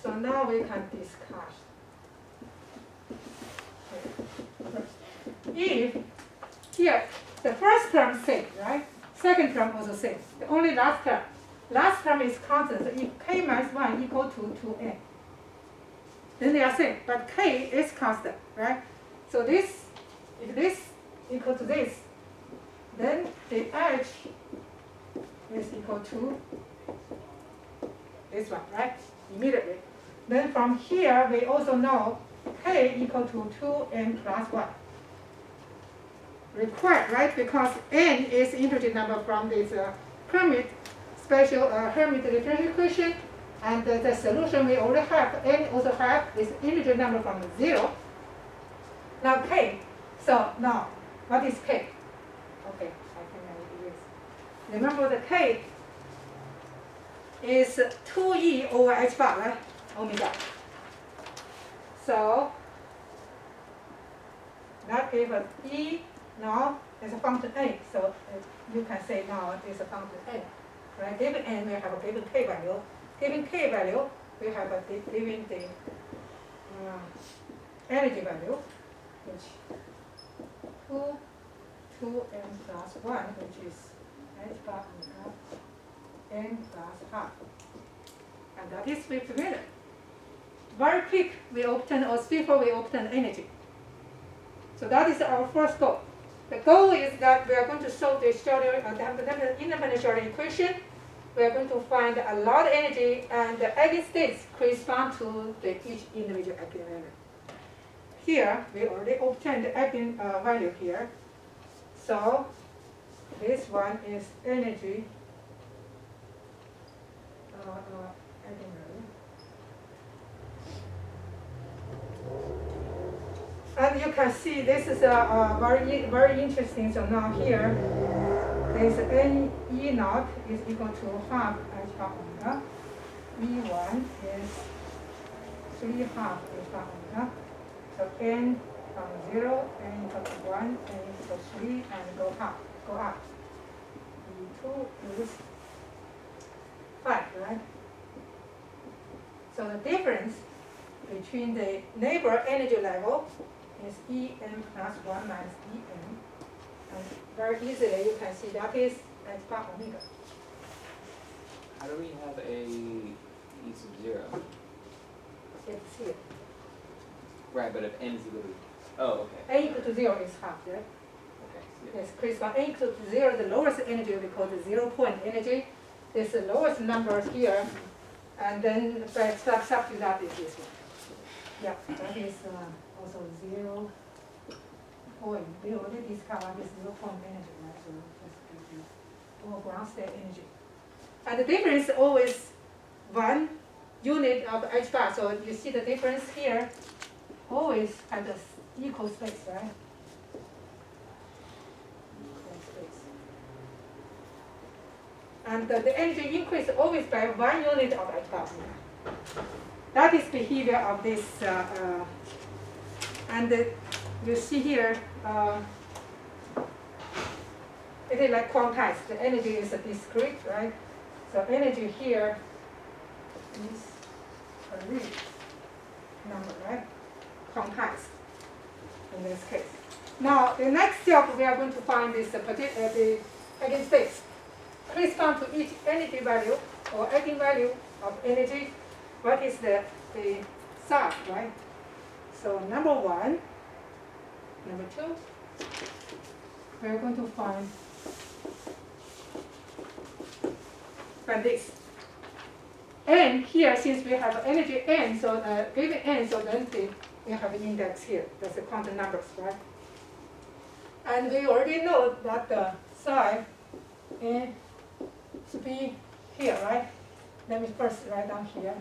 So now we can discuss. If here the first term same, right? Second term also same. The only last term is constant. So if k minus 1 equal to 2n, then they are same. But k is constant, right? So this, if this equal to this, then the h is equal to this one, right? Immediately. Then from here, we also know k equal to 2n plus 1. required, right? Because n is integer number from this Hermite special Hermite differential equation, and the solution we already have, n also have this integer number from 0. Now k. So now, what is k? Okay, I can erase. Remember the k is 2e over h bar, right? Omega. So that gives us e now is a function a. So you can say now it is a function a. Right? Given n, we have a given k value. Given k value, we have a given the energy value, which 2n plus 1, which is h bar omega n plus half. And that is we familiar. Very quick, we obtain, or before we obtain energy. So that is our first goal. The goal is that we are going to solve the independent Schrodinger equation. We are going to find a lot of energy, and the eigenstates correspond to each individual eigenvalue. Here, we already obtained the eigenvalue here. So this one is energy eigenvalue. And you can see this is very interesting. So now here, this n E naught is equal to half h bar omega. E1 is 3 half h bar omega. So n from 0, n equal to 1, n equal to 3, and go up. E2 is 5, right? So the difference between the neighbor energy level is En plus 1 minus En. And very easily you can see that is h bar omega. How do we have a e sub 0? It's here. Right, but if n is equal to, oh, okay. A equal to 0 is half, right? Okay. Yes, correspond A equal to 0, the lowest energy we call the 0 point energy. This is the lowest number here, and then substitute that is this one. Yeah, that is also 0 point. We already discovered what is 0 point energy, right? So just give you or ground state energy. And the difference is always 1 unit of h bar. So you see the difference here, always has a equal space, right? Equal space. And the energy increase always by 1 unit of h bar. That is behavior of this, you see here, it is like quantized. The energy is a discrete, right? So energy here is a real number, right? Quantized in this case. Now, the next step we are going to find is the eigenstates correspond to each energy value or eigenvalue of energy. What is the sum, right? So number 1, number 2, we are going to find this. And here, since we have energy n, so given n, so then we have an index here. That's the quantum numbers, right? And we already know that the psi n should be here, right? Let me first write down here.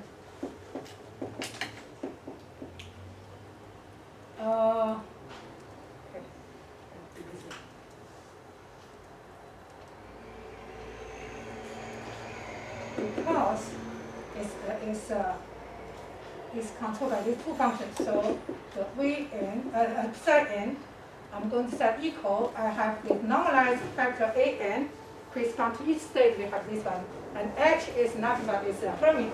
Okay. Because it's controlled by these two functions. So the Vn, psi n, I'm going to set equal. I have the normalized factor an correspond to each state. We have this one, and h is nothing but it's a Hermite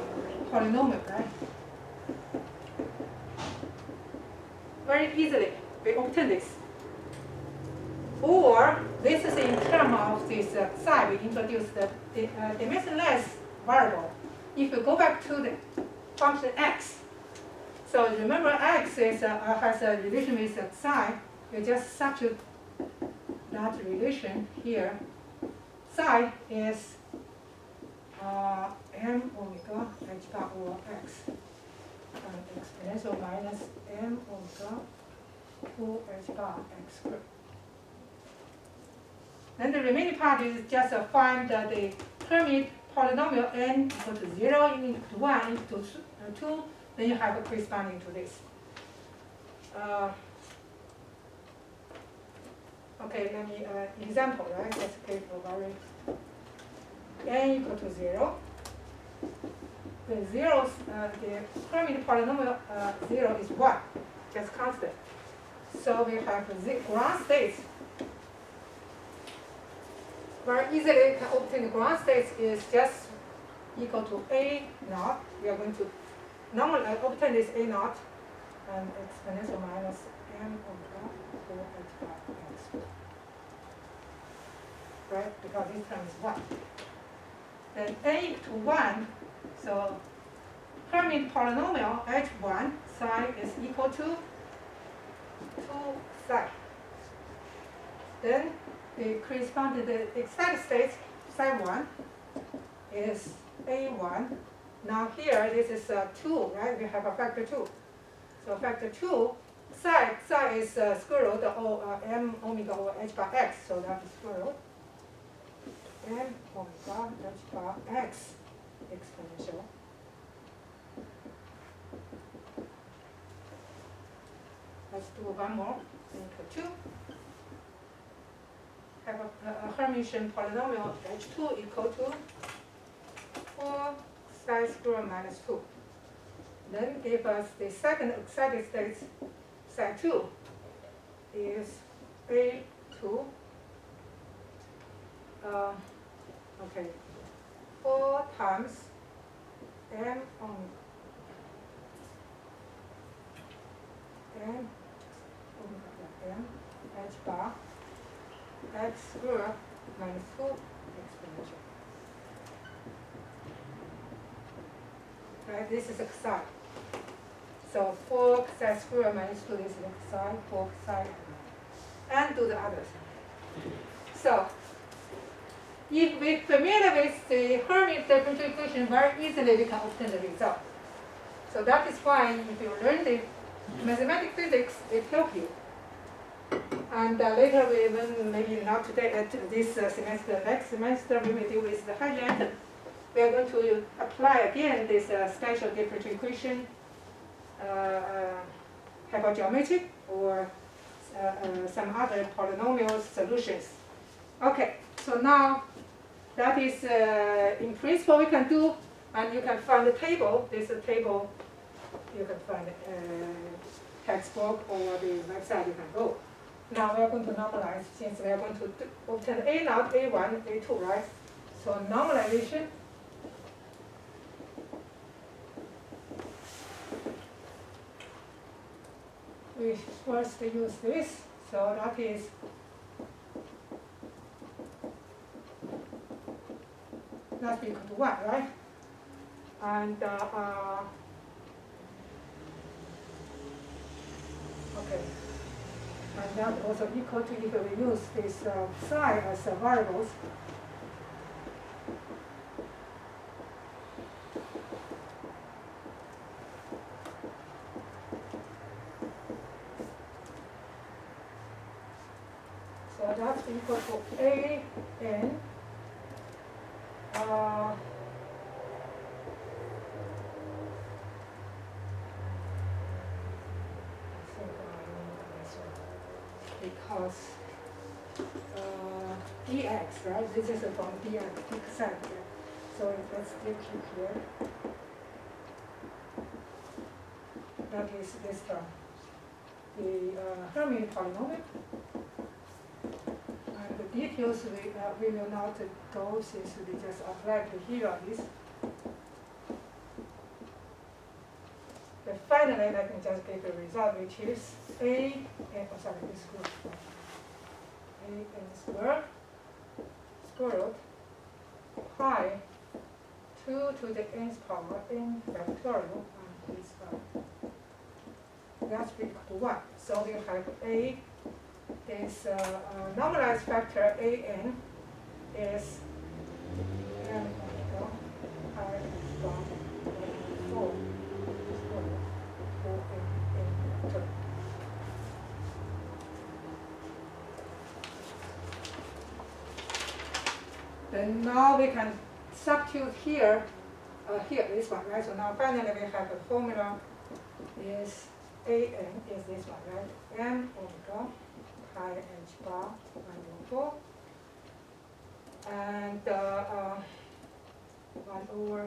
polynomial, right? Very easily we obtain this. Or this is in terms of this psi. We introduce the dimensionless variable. If you go back to the function x, so remember x is has a relation with psi. You just substitute that relation here. Psi is m omega h bar over x, exponential minus m omega 2 h bar x squared. Then the remaining part is just find the Hermite polynomial n equal to 0, n equal to 1, n equal to 2, then you have a corresponding to this. Okay, let me example, right? Let's take a very n equal to 0. The zeros, the Hermite polynomial 0 is 1, just constant. So we have the ground states. Very easily can obtain the ground states is just equal to A naught. We are going to normally obtain this A naught and exponential minus m over 4h bar x. Right? Because this term is 1. Then A to 1, so Hermite polynomial h1 psi is equal to 2 psi. Then the corresponding the excited states psi 1 is A1. Now here this is 2, right? We have a factor 2. So factor 2, psi is square root of m omega over h bar x. So that is square root m omega h bar x exponential. Let's do one more. Equal 2. Have a Hermitian polynomial h2 equal to 4 psi square minus 2. Then give us the second excited state, psi 2 is A2. Okay, 4 times m omega m h bar x square minus 2 exponential. Right, this is xi. So 4 xi square minus 2 is xi, 4 xi, and do the others. So if we're familiar with the Hermite differential equation, very easily we can obtain the result. So that is why if you learn the mathematical physics, it helps you. And later we will, maybe not today, this semester, next semester, we will deal with the highlight. We are going to apply again this special differential equation, hypergeometric or some other polynomial solutions. Okay, so now that is in principle we can do, and you can find the table. This table you can find textbook or the website you can go. Now we are going to normalize, since we are going to obtain A naught, A1, A2, right? So normalization. We first use this, so that is that's equal to 1, right? And okay. And that also equal to if we use this psi as variables. So that's equal to A n because dx, right? This is from dx, side here. So let's still keep here. That is this term, the Hermite polynomial. And the details we will not go since we just apply to here on this. But finally, I can just get the result, which is this group. A n squared root pi 2 to the nth power n factorial and this that's equal to 1. So we have A, this normalized factor a n is n omega pi bar 4 n term. Then now we can substitute here, here, this one, right? So now finally we have a formula is AN is this one, right? M omega pi h bar 1 over 4. And 1 over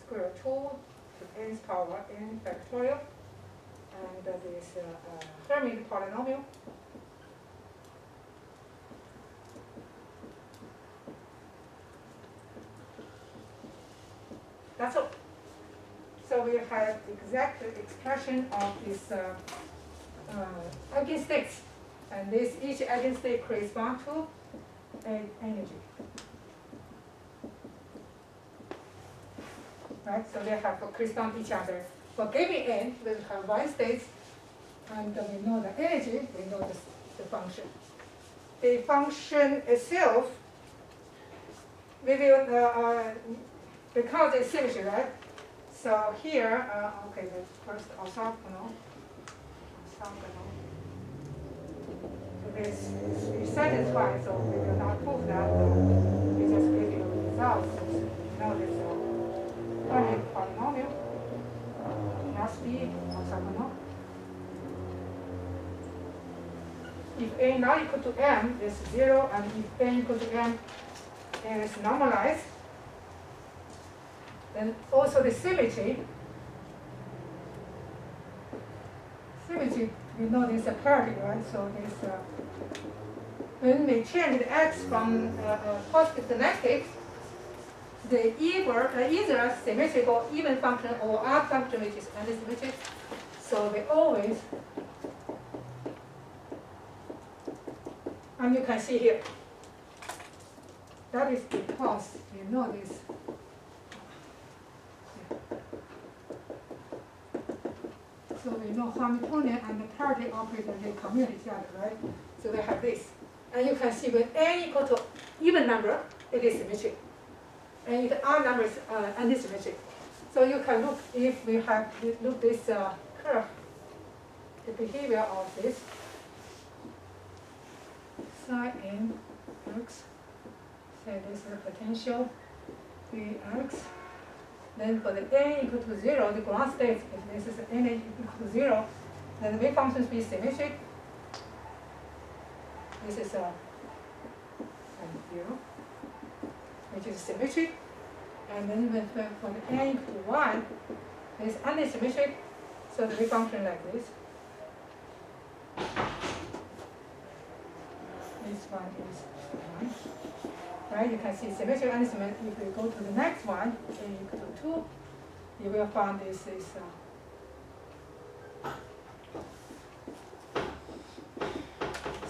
square root 2 to nth power n factorial. And this Hermite polynomial. That's all. So we have exact expression of this eigenstates, and this each eigenstate corresponds to an energy. Right? So they have to correspond to each other. For given n, we have one state, and we know the energy, we know the function. The function itself, we will, because it's symmetry, right? So here, okay, let's first orthogonal. So this is satisfied, so we will not prove that. We just give you the results. So now this Hermite polynomial must be orthogonal. If n not equal to m, it's 0, and if n equal to m is normalized, then also the symmetry, we know this is a parity, right? So this, when we change the x from positive to negative, the either symmetrical even function or odd function which is antisymmetric. So we always, and you can see here, that is because we know this. So we know Hamiltonian and the parity operator, they commute each other, right? So we have this. And you can see when n equal to even number, it is symmetric. And if the odd number is antisymmetric. So you can look, if we have look this curve, the behavior of this psi n x, say this is the potential Vx. Then for the n equal to 0, the ground state, if this is n equal to 0, then the wave functions be symmetric. This is a 0, which is symmetric. And then for the n equal to 1, it's antisymmetric, so the wave function like this. This one is 1. Right, you can see symmetric and antisymmetric. If we go to the next one, n equal to 2, you will find this is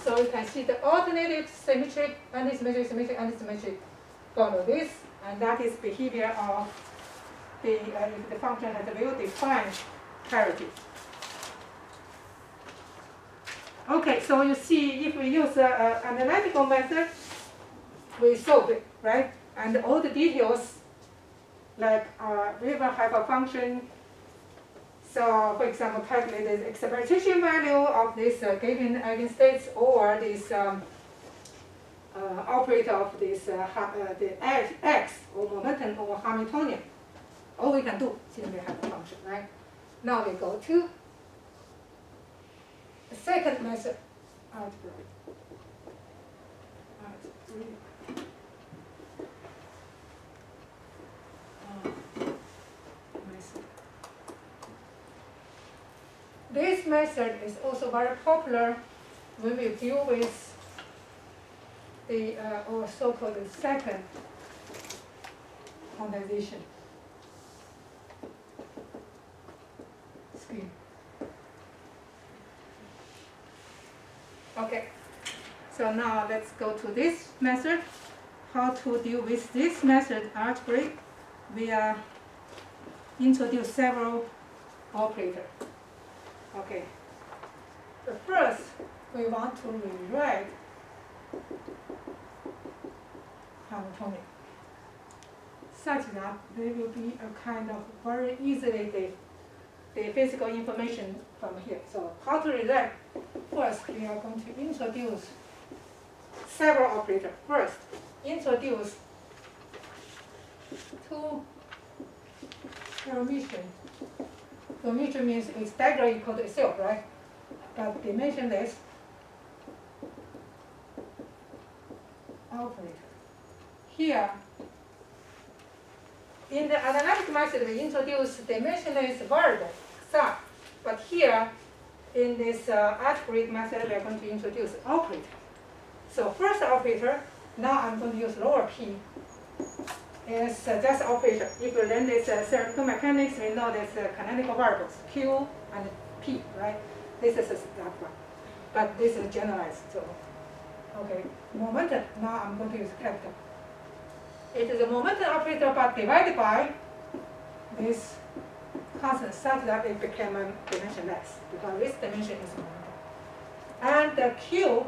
so you can see the alternative symmetric, antisymmetric, symmetric, antisymmetric follow this, and that is behavior of the if the function has a well-defined parity. Okay, so you see if we use an analytical method, we solve it, right? And all the details, like we will have a function. So, for example, calculate the expectation value of this given eigenstates, or this operator of this the x or momentum or Hamiltonian. All we can do since we have the function, right? Now we go to the second method, algebra. This method is also very popular when we deal with the or so-called second quantization scheme. Okay, so now let's go to this method. How to deal with this method algebraic? We introduce several operators. Okay. But first, we want to rewrite Hamiltonian such that they will be a kind of very easily the physical information from here. So how to rewrite? First, we are going to introduce several operators. First, introduce two Hermitian. Hermitian means its dagger equal to itself, right? But dimensionless operator. Here, in the analytic method, we introduce dimensionless variable psi. But here, in this algebraic method, we are going to introduce operator. So first operator, now I'm going to use lower p. Is just operator. If you learn this theoretical mechanics, we know there's canonical variables, q and p, right? This is that one. But this is generalized, so, okay. Momentum, now I'm going to use capital. It is a momentum operator, but divided by this constant such that it became a dimensionless, because this dimension is momentum. And the q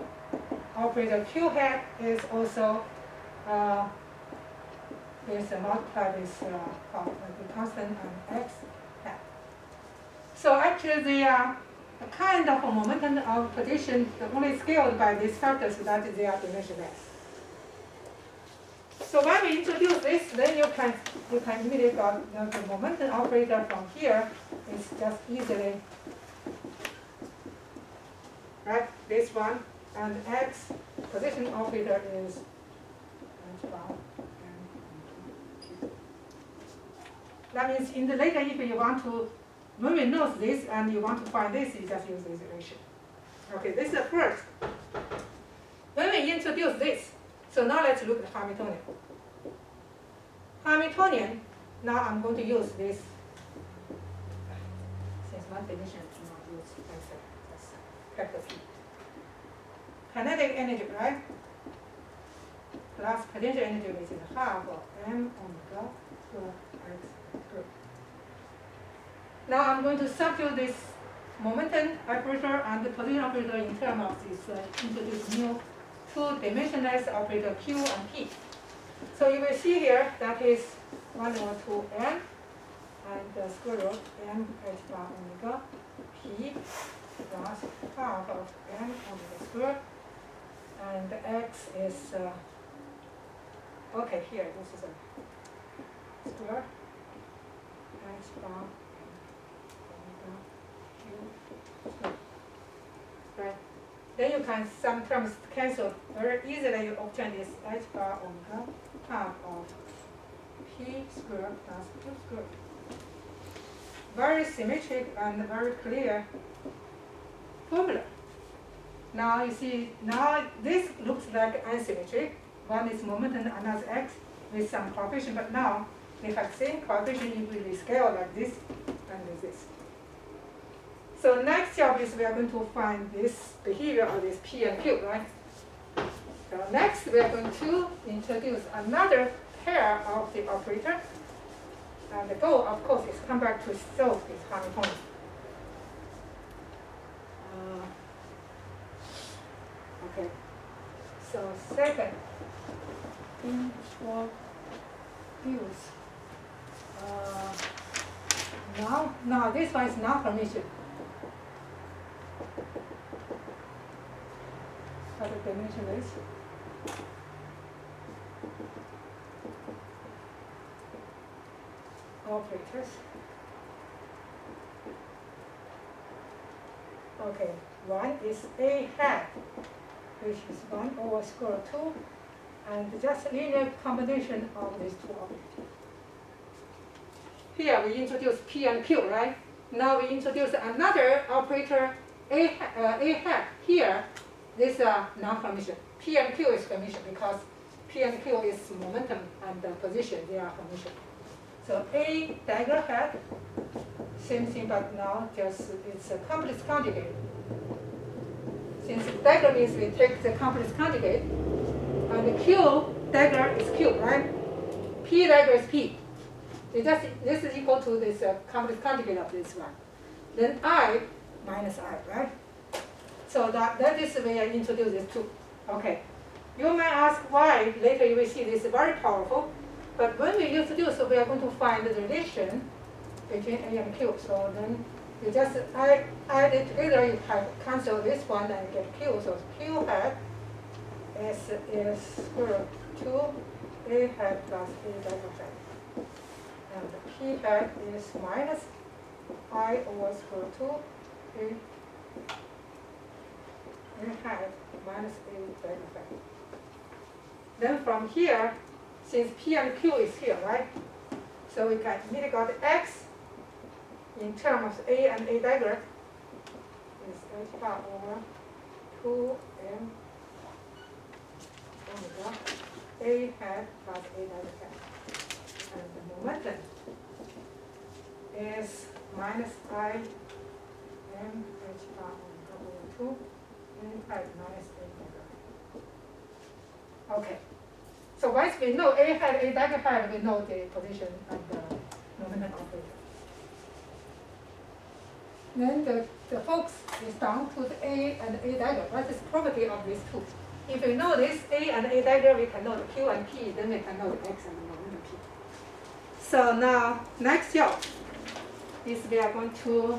operator, q hat is also multiply this the constant and x hat. So actually the kind of a momentum of position only scaled by these factors that they are dimensionless. So when we introduce this, then you can immediately got the momentum operator from here is just easily right, this one, and x position operator is bound. That means in the later, if you want to, when we know this and you want to find this, you just use this relation. Okay, this is the first. When we introduce this, so now let's look at Hamiltonian. Hamiltonian, now I'm going to use this. Since my definition is not used, that's capital P. Kinetic energy, right? Plus potential energy, which is half of m omega squared x. Now I'm going to substitute this momentum operator and the position operator in terms of this introduce new two-dimensionless operator q and p. So you will see here that is 1 over 2n and the square root m h bar omega p plus half of m omega squared, and the x is okay, here this is a square h bar omega q squared. Right. Then you can sometimes cancel very easily. You obtain this h bar omega half of p squared plus q squared. Very symmetric and very clear formula. Now you see, now this looks like asymmetric. One is momentum, another x with some coefficient, but now they have same coefficient if we scale like this and this. So next job is we are going to find this behavior of this p and q, right? So next we are going to introduce another pair of the operator. And the goal, of course, is come back to solve this Hamiltonian. Okay. So second, introduce. Now this one is non-Hermitian. What the dimension is? Operators. Okay, one is a hat, which is 1 over square root 2, and just linear combination of these two operators. Here we introduce p and q, right? Now we introduce another operator, a hat. Here, this is non-Hermitian. P and q is Hermitian because p and q is momentum and position, they are Hermitian. So a dagger hat, same thing, but now just it's a complex conjugate. Since dagger means we take the complex conjugate, and the q dagger is q, right? P dagger is p. This is equal to this complex conjugate of this one. Then I minus I, right? So that is the way I introduce this two. Okay. You may ask why. Later you will see this is very powerful. But when we introduce, we are going to find the relation between A and Q. So then you just add it together, you have cancel this one and get Q. So Q hat S is square root 2 A hat plus A dagger hat. And the P hat is minus I over square root 2 A hat minus A dagger hat. Then from here, since P and Q is here, right? So we can immediately got X in terms of A and A dagger is H bar over 2M omega A hat plus A dagger hat. And the momentum is minus I M H bar omega over 2 A hat minus A dagger. Okay. So once we know A hat, A dagger hat, we know the position of the momentum operator. Then the focus is down to the A and A dagger. What is the property of these two? If we know this A and A dagger, we can know the Q and P, then we can know the X and the momentum P. So now, next job is we are going to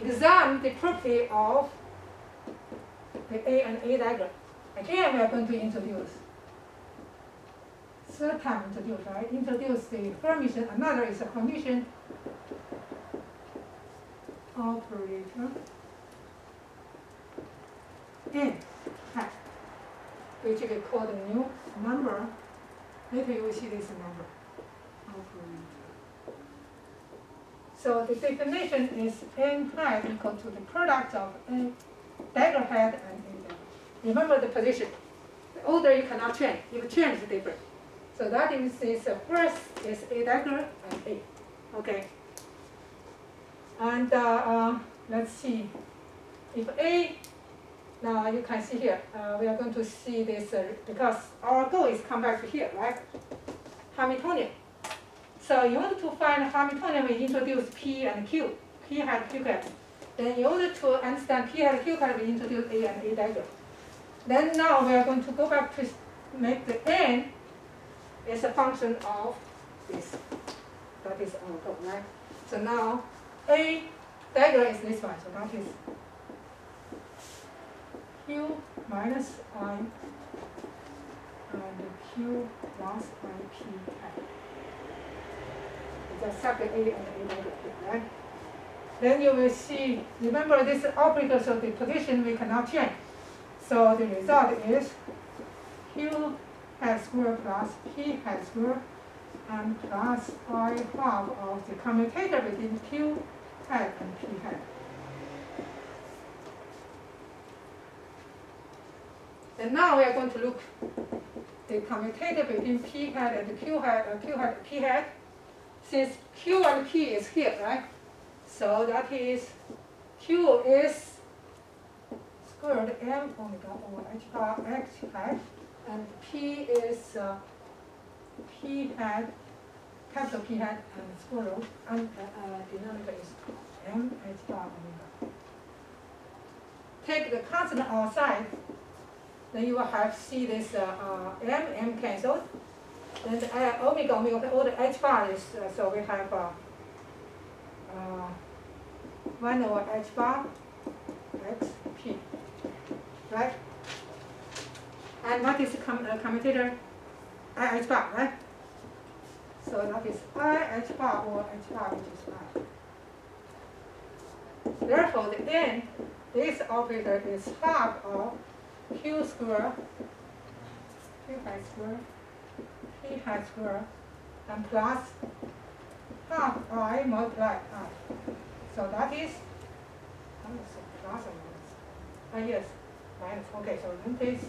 examine the property of the A and A dagger. Again, we are going to introduce. Third time introduce, right? Introduce the Hermitian. Another is a Hermitian operator N hat, which we call the new number. Later you will see this number operator. So the definition is N hat equal to the product of A dagger hat and A dagger. Remember the position. The order you cannot change. You can change the difference. So that is first is A dagger and A. Okay. And let's see. If A, now you can see here, we are going to see this because our goal is come back to here, right? Hamiltonian. So in order to find Hamiltonian, we introduce P and Q. P hat, Q hat. Then in order to understand P hat, Q hat, we introduce A and A dagger. Then now we are going to go back to make the N is a function of this. That is our goal, right? So now A dagger is this one, so that is Q minus I and Q plus IP hat. It's a separate A and A dagger here, right? Then you will see, remember this operator, so the position we cannot change. So the result is Q hat square plus P hat square and plus I half of the commutator between Q hat and P hat. And now we are going to look the commutator between P hat and Q hat, Q hat, P hat. Since Q and P is here, right? So that is Q is squared M omega over H bar X hat, and P is P hat, capital P hat, and square root, and denominator is M H bar omega. Take the constant outside, then you will have see this M cancelled. Then the omega, all the H bar is, so we have 1 over H bar X P, right? And what is the commutator? I H bar, right? So that is I H bar over H bar, which is I. Therefore, the N, this operator is half of Q square, Q hat square, P hat square, and plus half I multiplied I. So that is, plus or minus? Yes, minus. Okay, so then this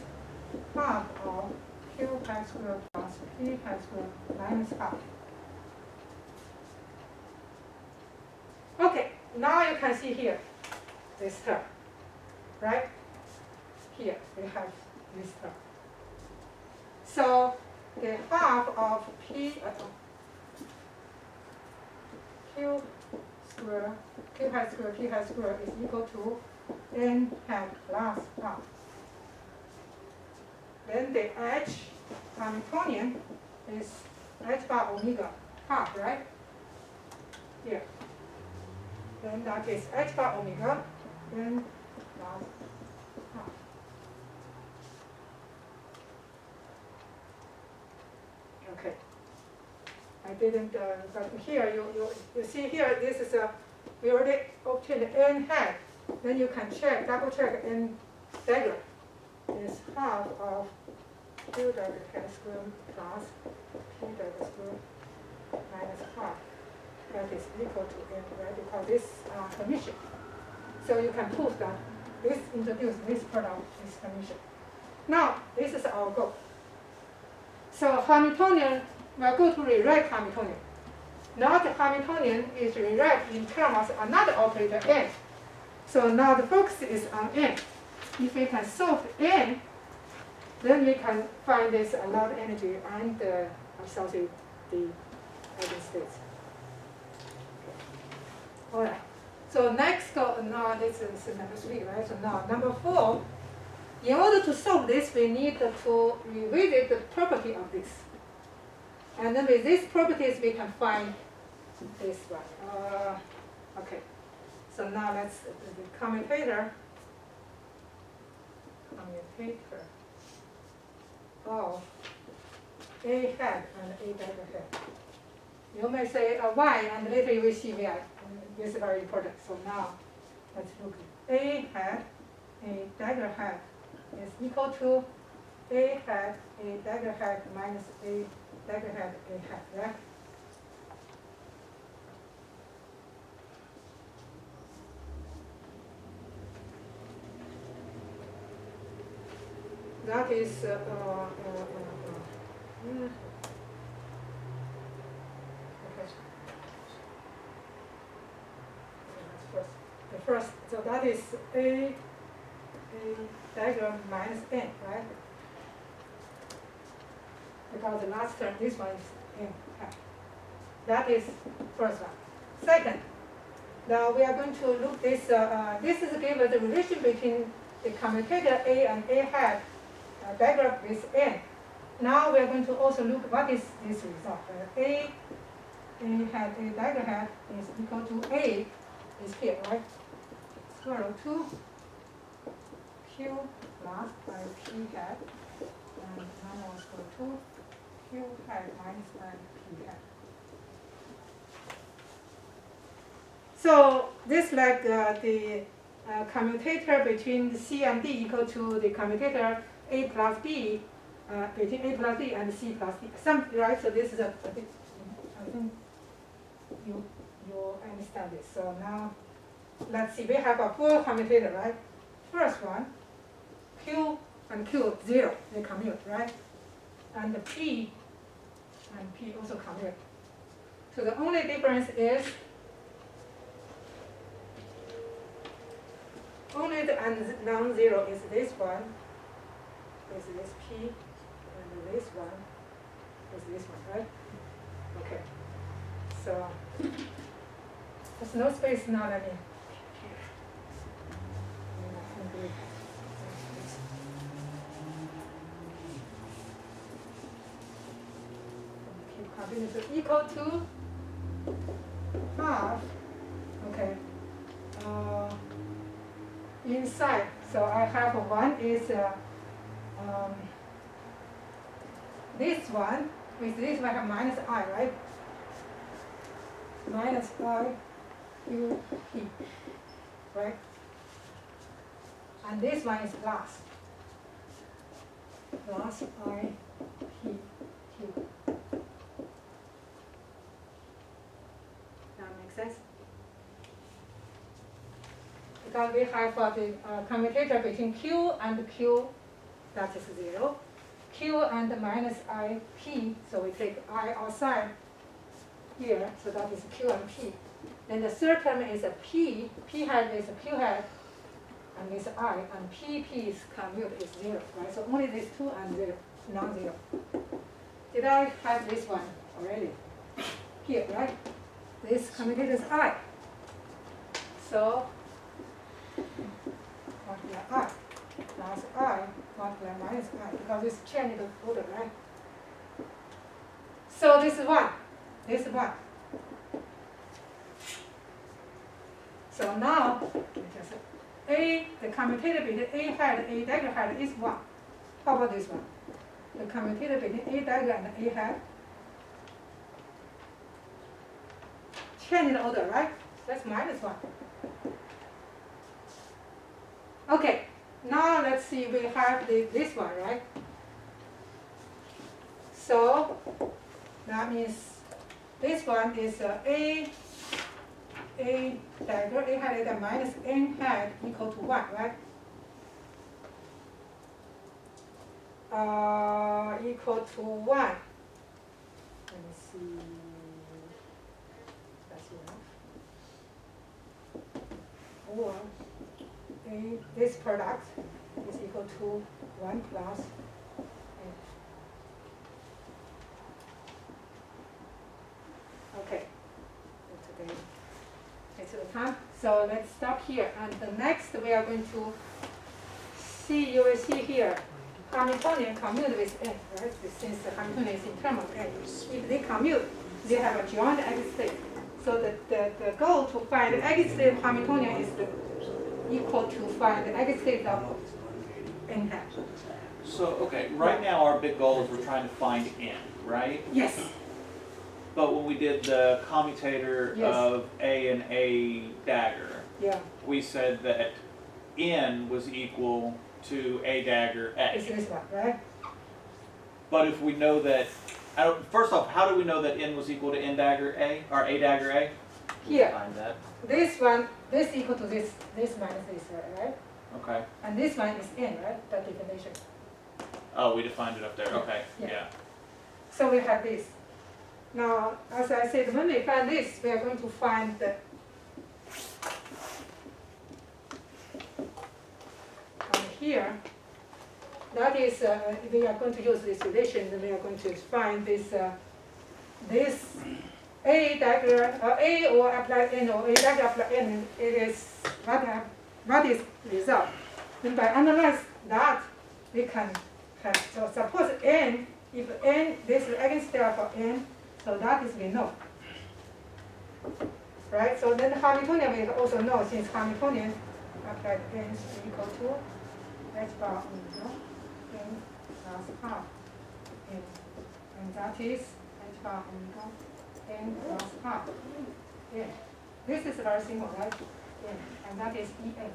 half of Q hat square plus P hat square minus half. Okay, now you can see here this term, right? Here we have this term. So the half of Q square, Q hat square, P hat square is equal to N hat plus half. Then the H Hamiltonian is H bar omega half, right? Here. Then that is H bar omega, then plus half. Okay. I didn't, but here, you see here, this is we already obtained n hat. Then you can check, double check n dagger is half of q dagger hat square plus p dagger square minus half. That is equal to n, right? Because this Hermitian. So you can prove that this product is Hermitian. Now, this is our goal. So Hamiltonian, we are going to rewrite Hamiltonian. Now the Hamiltonian is rewrite in terms of another operator n. So now the focus is on n. If we can solve n, then we can find this allowed energy and associate the eigenstates. All right. So next go, now this is number 3, right? So now number 4, in order to solve this, we need to revisit the property of this. And then with these properties, we can find this one. Okay. So now let's the commutator of A hat and A dagger hat. You may say y, and later you will see vi. This is very important. So now let's look at A hat, A dagger hat is equal to A hat, A dagger hat minus A dagger hat, A hat, right? That is the first, so that is A dagger minus n, right? Because the last term, this one is n. That is first one. Second, now we are going to look this. This is give us the relation between the commutator A and A hat dagger with n. Now we are going to also look what is this result. A hat, A dagger hat is equal to A is here, right? Square root 2 Q plus by P hat and normal square root 2 Q hat minus by P hat. So this like the commutator between C and D equal to the commutator A plus B between A plus D and C plus D. Right? So this is I think you understand this. So now let's see. We have a full commutator, right? First one, Q and Q 0, they commute, right? And the P and P also commute. So the only difference is only the non-zero is this one, is this P, and this one is this one, right? Okay. So there's no space now, let me keep copying. So equal to half, okay, inside. So I have one is this one, with this one I have minus I, right? Minus I Q P, right? And this one is plus. Plus I P Q. That makes sense? Because we have the commutator between Q and Q, that is 0. Q and minus I P, so we take I outside here, so that is Q and P. Then the third term is a P, P hat is a Q hat, and this I, and PP's commute is 0, right? So only these 2 and 0, non-zero. Did I have this one already? Here, right? This commutator is I. So, multiply I, plus I, multiply minus I, because it's changing the order, right? So this is 1, this is 1. So now, A, the commutator between A hat and A dagger hat is 1. How about this one? The commutator between A dagger and A hat 10 in order, right? That's minus 1. Okay, now let's see, we have this one, right? So that means this one is A dagger, A hat minus N hat equal to 1, right? Equal to 1. Let me see. That's enough. Or this product is equal to 1 plus N. Okay. Today it's the time. So let's stop here. And the next we are going to see, you will see here, Hamiltonian commute with N, right? Since the Hamiltonian is in terms of N. If they commute, they have a joint eigenstate. So the goal to find the eigenstate of Hamiltonian is equal to find the eigenstate of N hat. So, okay, right now our big goal is we're trying to find N, right? Yes. But when we did the commutator Yes. of A and A dagger, Yeah. we said that N was equal to A dagger It's A. this one, right? But if we know that, first off, how do we know that N was equal to N dagger A, or A dagger A? Here, Find that. this one, this equal to this minus this, right? Okay. And this one is N, right? That definition. Oh, we defined it up there, okay, Yeah. yeah. So we have this. Now, as I said, when we find this, we are going to find the here. That is, we are going to use this relation, and we are going to find this this A dagger, A or apply N or A dagger apply N. It is what is result. Then by analyze that, we can have, so suppose N, if N, this is eigenstate for N, so that is we know. Right, so then Hamiltonian we also know, since Hamiltonian applied N is equal to H bar omega N plus half N, and that is H bar omega N plus half N. This is very simple, right? N, and that is En.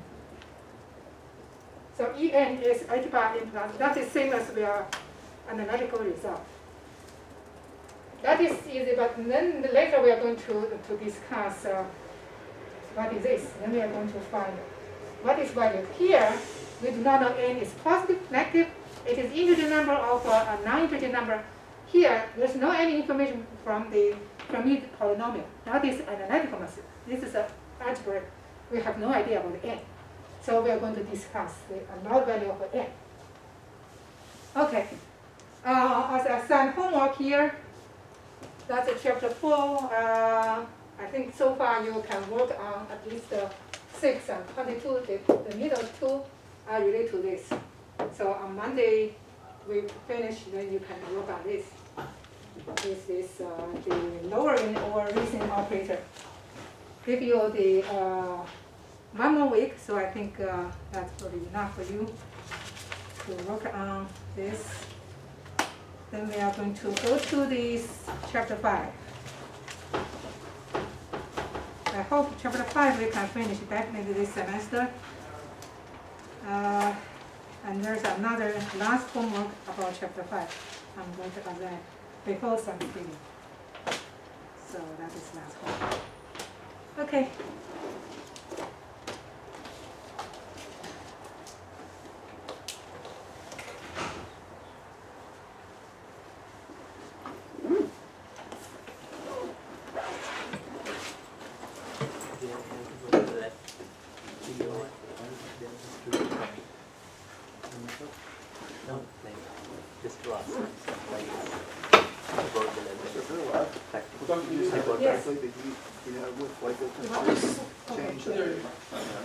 So En is H bar N plus, that is same as our analytical result. That is easy, but then later we are going to discuss what is this. Then we are going to find what is value. Here, we do not know N is positive, negative. It is integer number of a non-integer number. Here, there's no any information from the Pyramid polynomial. That is analytical method. This is an algebra. We have no idea about N. So we are going to discuss the null value of N. Okay. As I assigned homework here, that's chapter 4. I think so far you can work on at least 6 and 22. The middle two are related to this. So on Monday we finish, then you can work on this. This is the lowering or raising operator. Give you the 1 more week, so I think that's probably enough for you to work on this. Then we are going to go to this chapter 5. I hope chapter 5 we can finish definitely this semester. And there's another last homework about chapter 5. I'm going to assign before Thanksgiving. So that is last homework. Okay. Just to ask, like, So for the lab, you just have to Yes. calculate the heat, with like the change.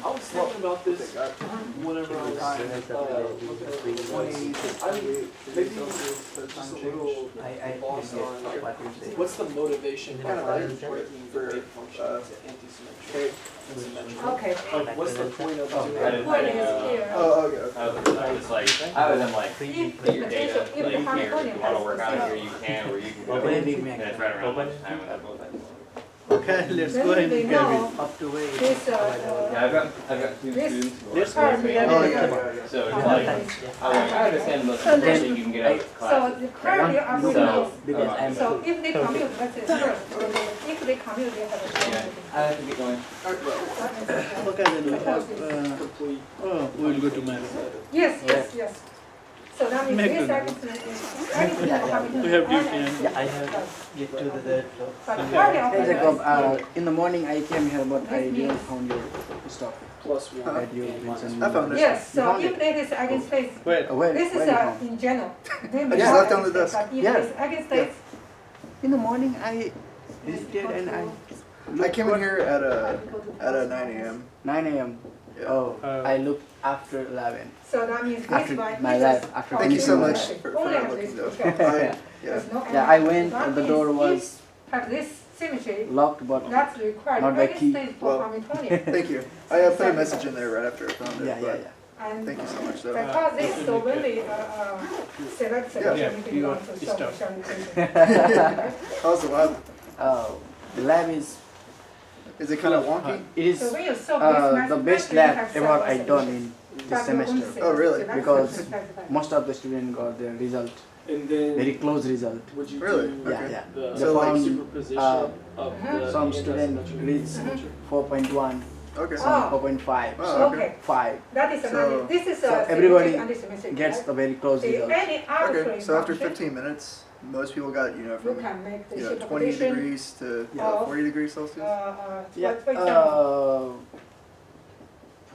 I was thinking about this They got whenever I was looking at 20, 28 degrees Celsius for the time just a change. little I lost on what you're saying. what's the motivation Kind of behind like breaking the for, wave function to anti-symmetric Okay. and symmetric? Okay. Like, what's the point of doing I didn't Point that? is here. Oh, okay, okay. I was like, I was in like, If put your the data, potential, like if the here, if Hamiltonian you wanna has work on it zero. here, you can, or you can go. Open it, And it's right around lunchtime, and that's what I. Okay, let's Then go ahead we and know up to wait. this, Yeah, I've got two This- students who Let's are go currently, ahead Oh, and yeah, come on. yeah, yeah. so it's like I understand most So of the then- things you can get out of so class. the currently are So, remote. Because I'm So if they commute, that's it first, if they commute, they have a yeah, chance. I have to get going. Okay, then we have, Complete. oh, we'll go to Mary. Yes, yes, yes. So that means Make this good. We have Duke Yeah, I have get to the But currently Hey are Jacob, remote. in the morning I came here but I Nice didn't meal. found your stuff Plus one. that you mentioned. I found it. Yes, so found if it? there is against states, Wait, Where, this is where you found? in general. I just left it on the desk. But if Yeah. there is against states, In the morning I visited and I I came in here at 9 a.m. 9 a.m. Yeah. Oh, I looked after 11. so that means this After one. my is life, just after Thank you so taking much my- for only not have looking this though. picture. Yeah. There's no Yeah, I enemy. went, That the means door if was have this symmetry, locked but that's required Not by against key. states for Well, Hamiltonian. Thank you. I put a message in there right after I found it. yeah, but And Thank you so much though. because this, so when we select Yeah. solution, if you you want to got solve stuff. solution. How's the lab? the lab Is it kind of wonky? it is So when you solve this the best mathematically, you lab have ever several I done solutions. in this But you won't semester. say Oh, really? select Because solution specified. Most of the students got their result, And then very close result. would you Really? do Yeah, Okay. yeah. the So, like, superposition of the Some anti-symmetric student reads symmetry? 4.1, Okay. some Oh. 4.5, Oh, some Okay, 5. that is So- another, this is so a everybody symmetric antisymmetric, Gets right? the very close See, result. any arbitrary Okay. So after function, 15 minutes, most people got you from can make the 20 superposition, degrees to Yeah. 40 degrees Celsius. Yeah. for example,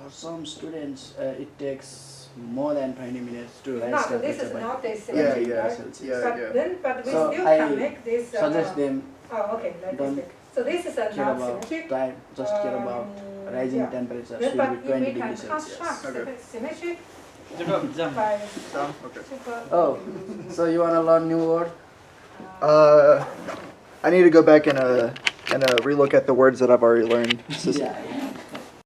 For some students, it takes more than 20 minutes to rise no, so this temperature is by not the Yeah, symmetric, yeah, right? Celsius. But yeah. then, but we So still I can make this, Suggest them oh, okay, let me don't think. So this is a care not about symmetric. time, just care about rising yeah. temperature Then, should but be if 20 we can degrees Celsius. construct Okay. the symmetric Jacob, jump. by Tom? Okay. super. Oh, so you wanna learn new word? I need to go back and relook at the words that I've already learned. Yeah.